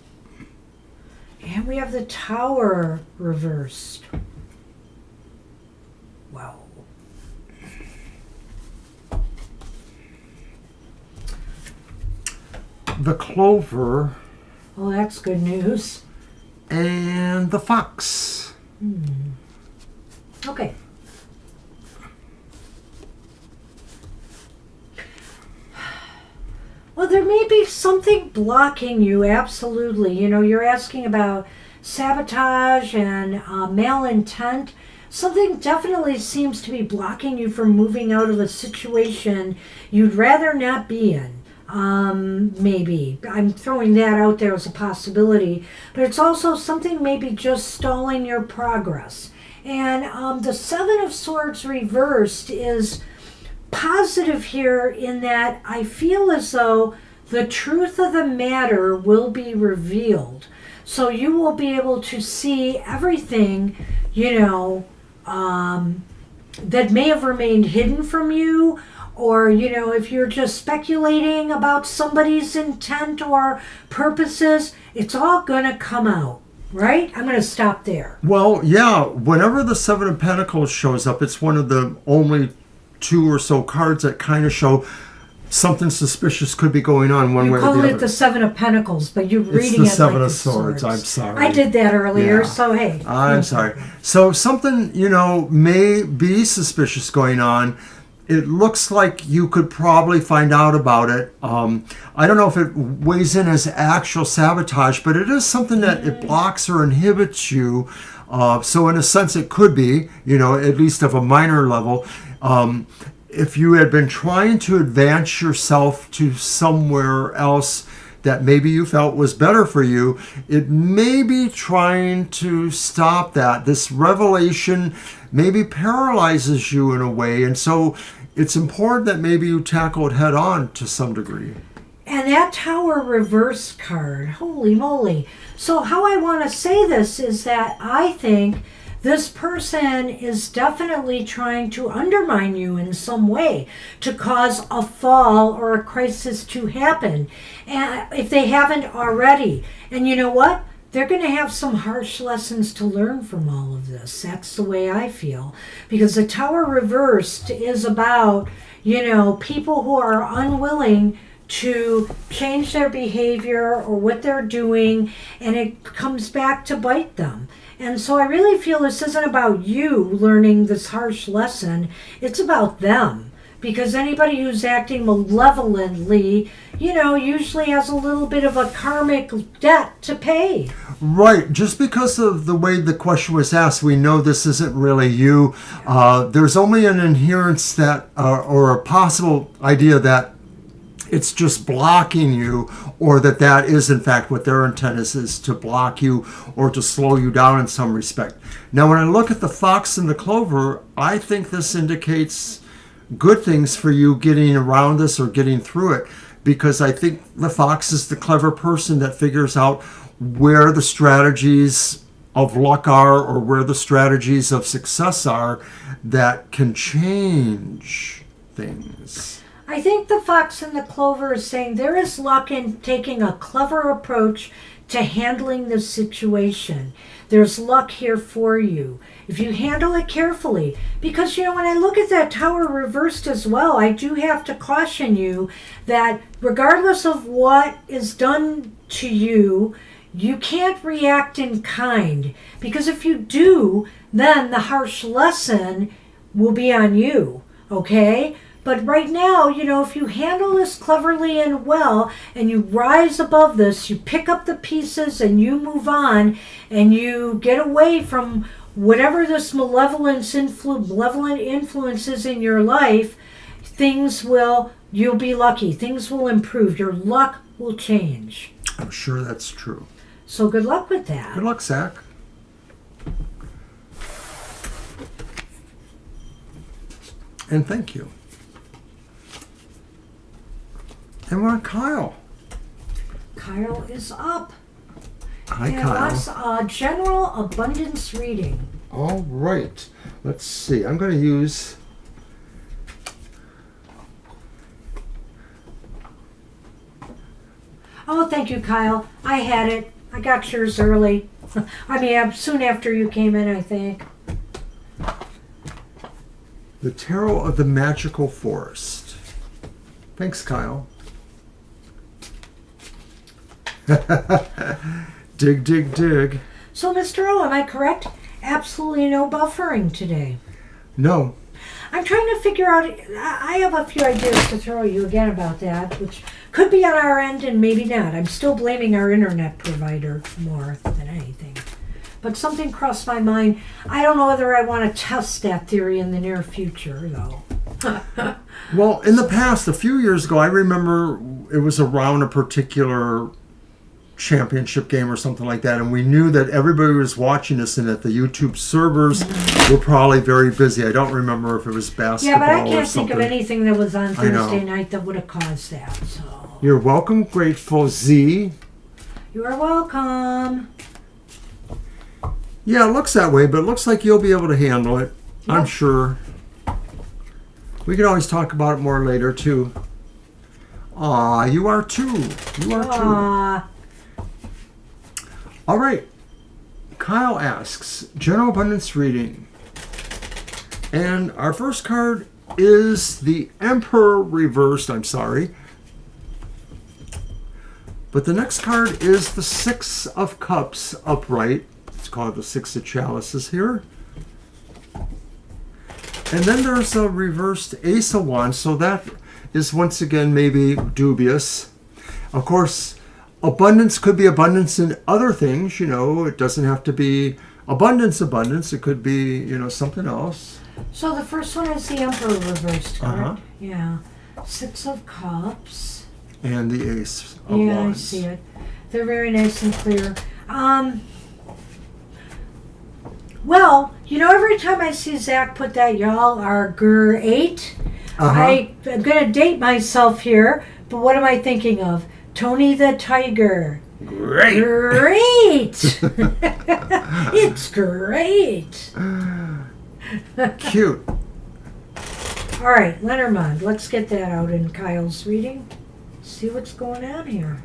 And we have the Tower reversed. Wow. The Clover. Well, that's good news. And the Fox. Okay. Well, there may be something blocking you, absolutely. You know, you're asking about sabotage and malintent. Something definitely seems to be blocking you from moving out of a situation you'd rather not be in. Maybe. I'm throwing that out there as a possibility. But it's also something maybe just stalling your progress. And the Seven of Swords reversed is positive here in that I feel as though the truth of the matter will be revealed. So you will be able to see everything, that may have remained hidden from you, or, if you're just speculating about somebody's intent or purposes, it's all going to come out, right? I'm going to stop there. Well, yeah, whenever the Seven of Pentacles shows up, it's one of the only 2 or so cards that kind of show something suspicious could be going on one way or the other. You call it the Seven of Pentacles, but you're reading it It's the Seven like of Swords. I'm sorry. I did that earlier, Yeah. so hey. I'm sorry. So something, may be suspicious going on. It looks like you could probably find out about it. I don't know if it weighs in as actual sabotage, but it is something that it blocks or inhibits you. So in a sense, it could be, at least of a minor level. If you had been trying to advance yourself to somewhere else that maybe you felt was better for you, it may be trying to stop that. This revelation maybe paralyzes you in a way, and so it's important that maybe you tackle it head on to some degree. And that Tower reverse card, holy moly. So how I want to say this is that I think this person is definitely trying to undermine you in some way to cause a fall or a crisis to happen, and if they haven't already. And you know what? They're going to have some harsh lessons to learn from all of this. That's the way I feel. Because the Tower reversed is about, people who are unwilling to change their behavior or what they're doing, and it comes back to bite them. And so I really feel this isn't about you learning this harsh lesson. It's about them. Because anybody who's acting malevolently, usually has a little bit of a karmic debt to pay. Right. Just because of the way the question was asked, we know this isn't really you. There's only an inherence that, or a possible idea that it's just blocking you, or that is in fact what their intent is to block you or to slow you down in some respect. Now, when I look at the Fox and the Clover, I think this indicates good things for you getting around this or getting through it, because I think the Fox is the clever person that figures out where the strategies of luck are or where the strategies of success are that can change things. I think the Fox and the Clover is saying there is luck in taking a clever approach to handling the situation. There's luck here for you if you handle it carefully. Because, when I look at that Tower reversed as well, I do have to caution you that regardless of what is done to you, you can't react in kind. Because if you do, then the harsh lesson will be on you, okay? But right now, if you handle this cleverly and well, and you rise above this, you pick up the pieces and you move on, and you get away from whatever this malevolent influence is in your life, you'll be lucky. Things will improve. Your luck will change. I'm sure that's true. So good luck with that. Good luck, Zach. And thank you. And we're on Kyle. Kyle is up. Hi, and Kyle. that's a general abundance reading. All right. Let's see. I'm going to use Oh, thank you, Kyle. I had it. I got yours early. I mean, soon after you came in, I think. The Tarot of the Magical Forest. Thanks, Kyle. Dig, dig, dig. So, Mr. O, am I correct? Absolutely no buffering today. No. I'm trying to figure out, I have a few ideas to throw you again about that, which could be on our end and maybe not. I'm still blaming our internet provider more than anything. But something crossed my mind. I don't know whether I want to test that theory in the near future, though. Well, in the past, a few years ago, I remember it was around a particular championship game or something like that, and we knew that everybody was watching us and that the YouTube servers were probably very busy. I don't remember if it was basketball. Yeah, but I or can't think something. of anything that was on Thursday night that would have caused that. So You're welcome, Grateful Z. you are welcome. Yeah, it looks that way, but it looks like you'll be able to handle it. Yep. I'm sure. We can always talk about it more later, too. Aw, you are too. You are too. All right. Kyle asks, General Abundance reading. And our first card is the Emperor reversed. I'm sorry. But the next card is the Six of Cups upright. It's called the Six of Chalices here. And then there's a reversed Ace of Wands. So that is once again maybe dubious. Of course, abundance could be abundance in other things. You know, it doesn't have to be abundance. It could be, you know, something else. So the first one is the Emperor reversed, correct? Yeah. Six of Cups. And the Ace of Yeah, Wands. I see it. They're very nice and clear. Well, you know, every time I see Zach put that y'all are great, I'm going to date myself here, but what am I thinking of? Tony the Tiger. Great. Great. It's great. Cute. All right, Lenormand, let's get that out in Kyle's reading. See what's going on here.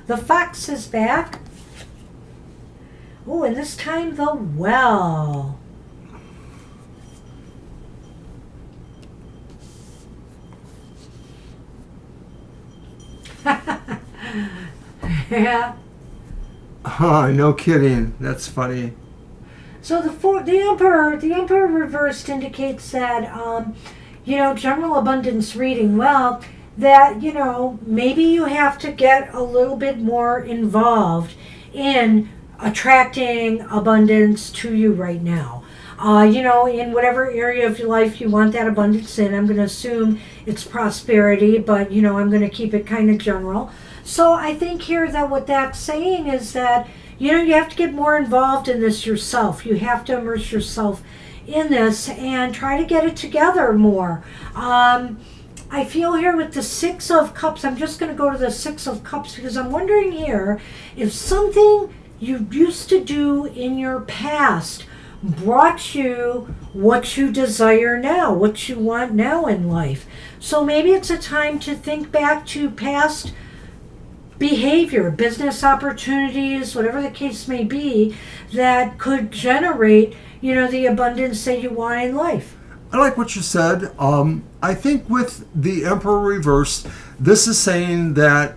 The fox is back. Oh, and this time the well. Yeah. No kidding. That's funny. So the emperor reversed indicates that you know, general abundance reading. Well, that, you know, maybe you have to get a little bit more involved in attracting abundance to you right now. You know, in whatever area of your life you want that abundance in. I'm going to assume it's prosperity, but, you know, I'm going to keep it kind of general. So I think here that what that's saying is that, you know, you have to get more involved in this yourself. You have to immerse yourself in this and try to get it together more. I feel here with the Six of Cups, I'm just going to go to the Six of Cups because I'm wondering here if something you used to do in your past brought you what you desire now, what you want now in life. So maybe it's a time to think back to past behavior, business opportunities, whatever the case may be, that could generate, you know, the abundance that you want in life. I like what you said. I think with the Emperor reversed, this is saying that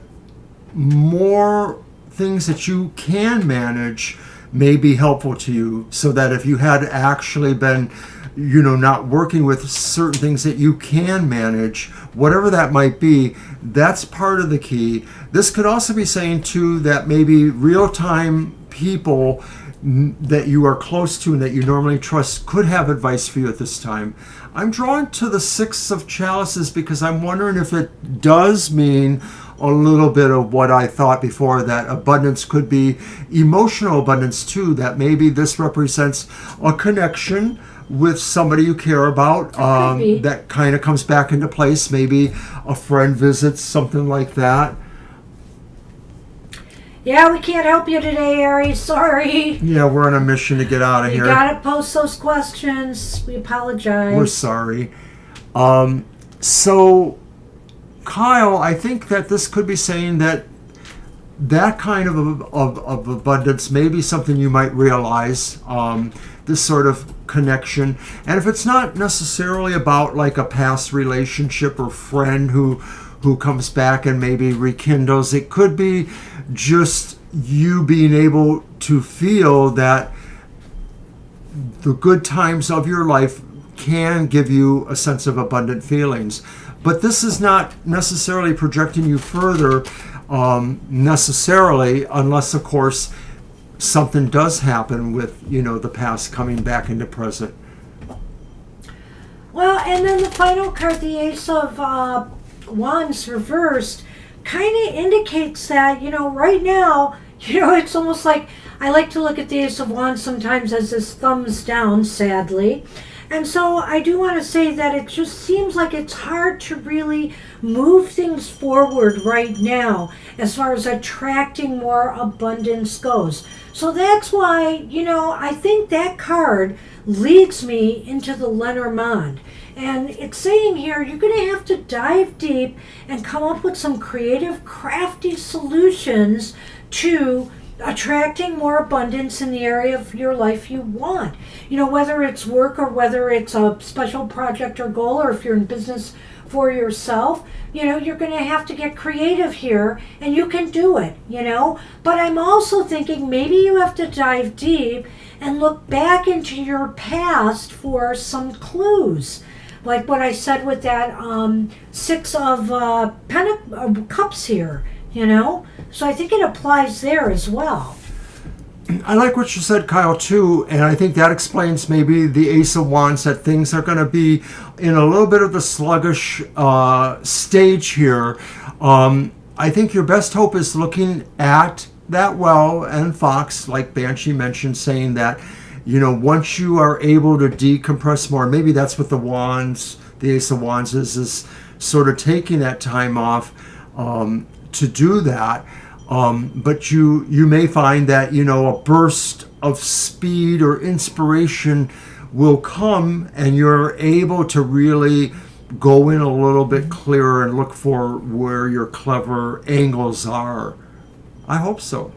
more things that you can manage may be helpful to you, so that if you had actually been, you know, not working with certain things that you can manage, whatever that might be, that's part of the key. This could also be saying too that maybe real-time people that you are close to and that you normally trust could have advice for you at this time. I'm drawn to the Six of Chalices because I'm wondering if it does mean a little bit of what I thought before, that abundance could be emotional abundance too, that maybe this represents a connection with somebody you care about, that kind of comes back into place. Maybe a friend visits, something like that. Yeah, we can't help you today, Aries. Sorry. Yeah, we're on a mission to get out of here. You gotta post those questions. We apologize. We're sorry. So Kyle, I think that this could be saying that kind of abundance may be something you might realize, this sort of connection. And if it's not necessarily about like a past relationship or friend who comes back and maybe rekindles, it could be just you being able to feel that the good times of your life can give you a sense of abundant feelings. But this is not necessarily projecting you further, necessarily, unless, of course, something does happen with, the past coming back into present. Well, and then the final card, the Ace of Wands reversed, kind of indicates that, right now, it's almost like I like to look at the Ace of Wands sometimes as this thumbs down, sadly. And so I do want to say that it just seems like it's hard to really move things forward right now as far as attracting more abundance goes. So that's why, I think that card leads me into the Lenormand. And it's saying here, you're going to have to dive deep and come up with some creative, crafty solutions to attracting more abundance in the area of your life you want. Whether it's work or whether it's a special project or goal, or if you're in business for yourself, you're going to have to get creative here, and you can do it, But I'm also thinking maybe you have to dive deep and look back into your past for some clues. Like what I said with that Six of Cups here, So I think it applies there as well. I like what you said, Kyle, too, and I think that explains maybe the Ace of Wands, that things are going to be in a little bit of the sluggish stage here. I think your best hope is looking at that well, and Fox, like Banshee mentioned, saying that, once you are able to decompress more, maybe that's what the Wands, the Ace of Wands is sort of taking that time off to do that. But you may find that, a burst of speed or inspiration will come, and you're able to really go in a little bit clearer and look for where your clever angles are. I hope so.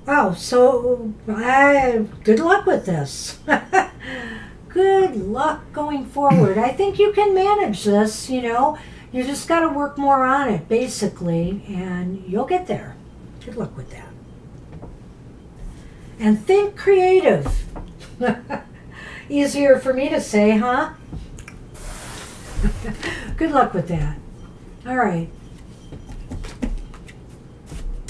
Wow, so good luck with this. Good luck going forward. I think you can manage this, You just got to work more on it, basically, and you'll get there. Good luck with that. And think creative. Easier for me to say, huh? Good luck with that. All right.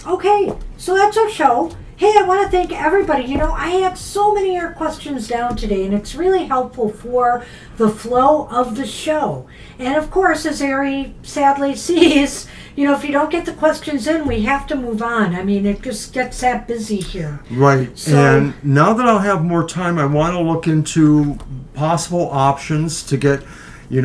Okay, so that's our show. Hey, I want to thank everybody. I had so many of your questions down today, and it's really helpful for the flow of the show. And of course, as Ari sadly sees, if you don't get the questions in, we have to move on. I mean, it just gets that busy here. Right. So, and now that I'll have more time, I want to look into possible options to get,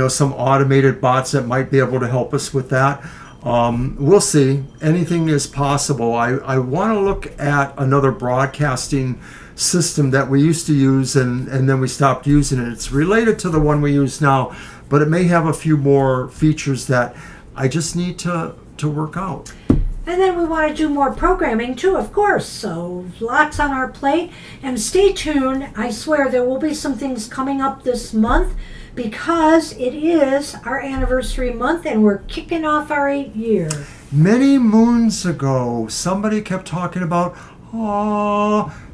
some automated bots that might be able to help us with that. We'll see. Anything is possible. I want to look at another broadcasting system that we used to use, and then we stopped using it. It's related to the one we use now, but it may have a few more features that I just need to work out. And then we want to do more programming too, of course. So lots on our plate. And stay tuned. I swear there will be some things coming up this month, because it is our anniversary month and we're kicking off our 8th year. Many moons ago, somebody kept talking about,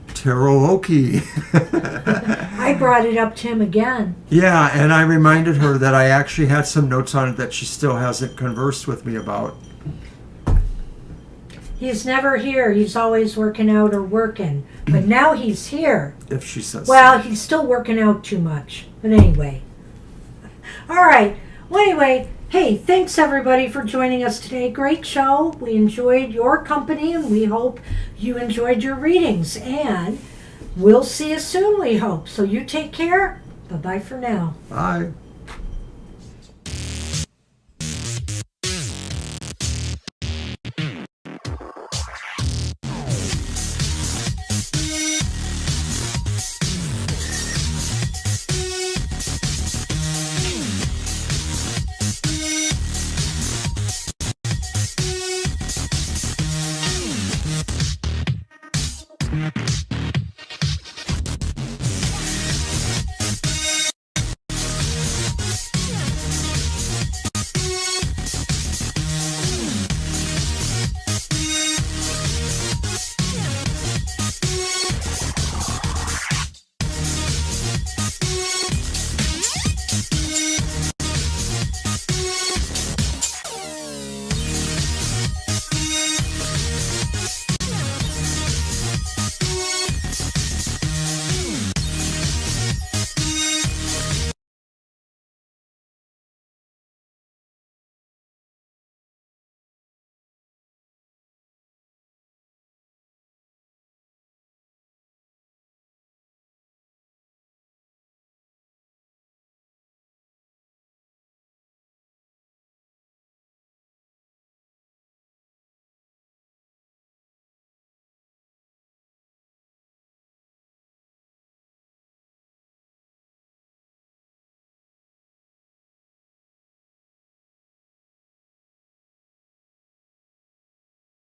karaoke. I brought it up to him again. Yeah, and I reminded her that I actually had some notes on it that she still hasn't conversed with me about. He's never here. He's always working out or working. But now he's here. If she says well, so. He's still working out too much. But anyway. All right. Well, anyway, hey, thanks everybody for joining us today. Great show. We enjoyed your company, and we hope you enjoyed your readings. And we'll see you soon, we hope. So you take care. Bye-bye for now. Bye.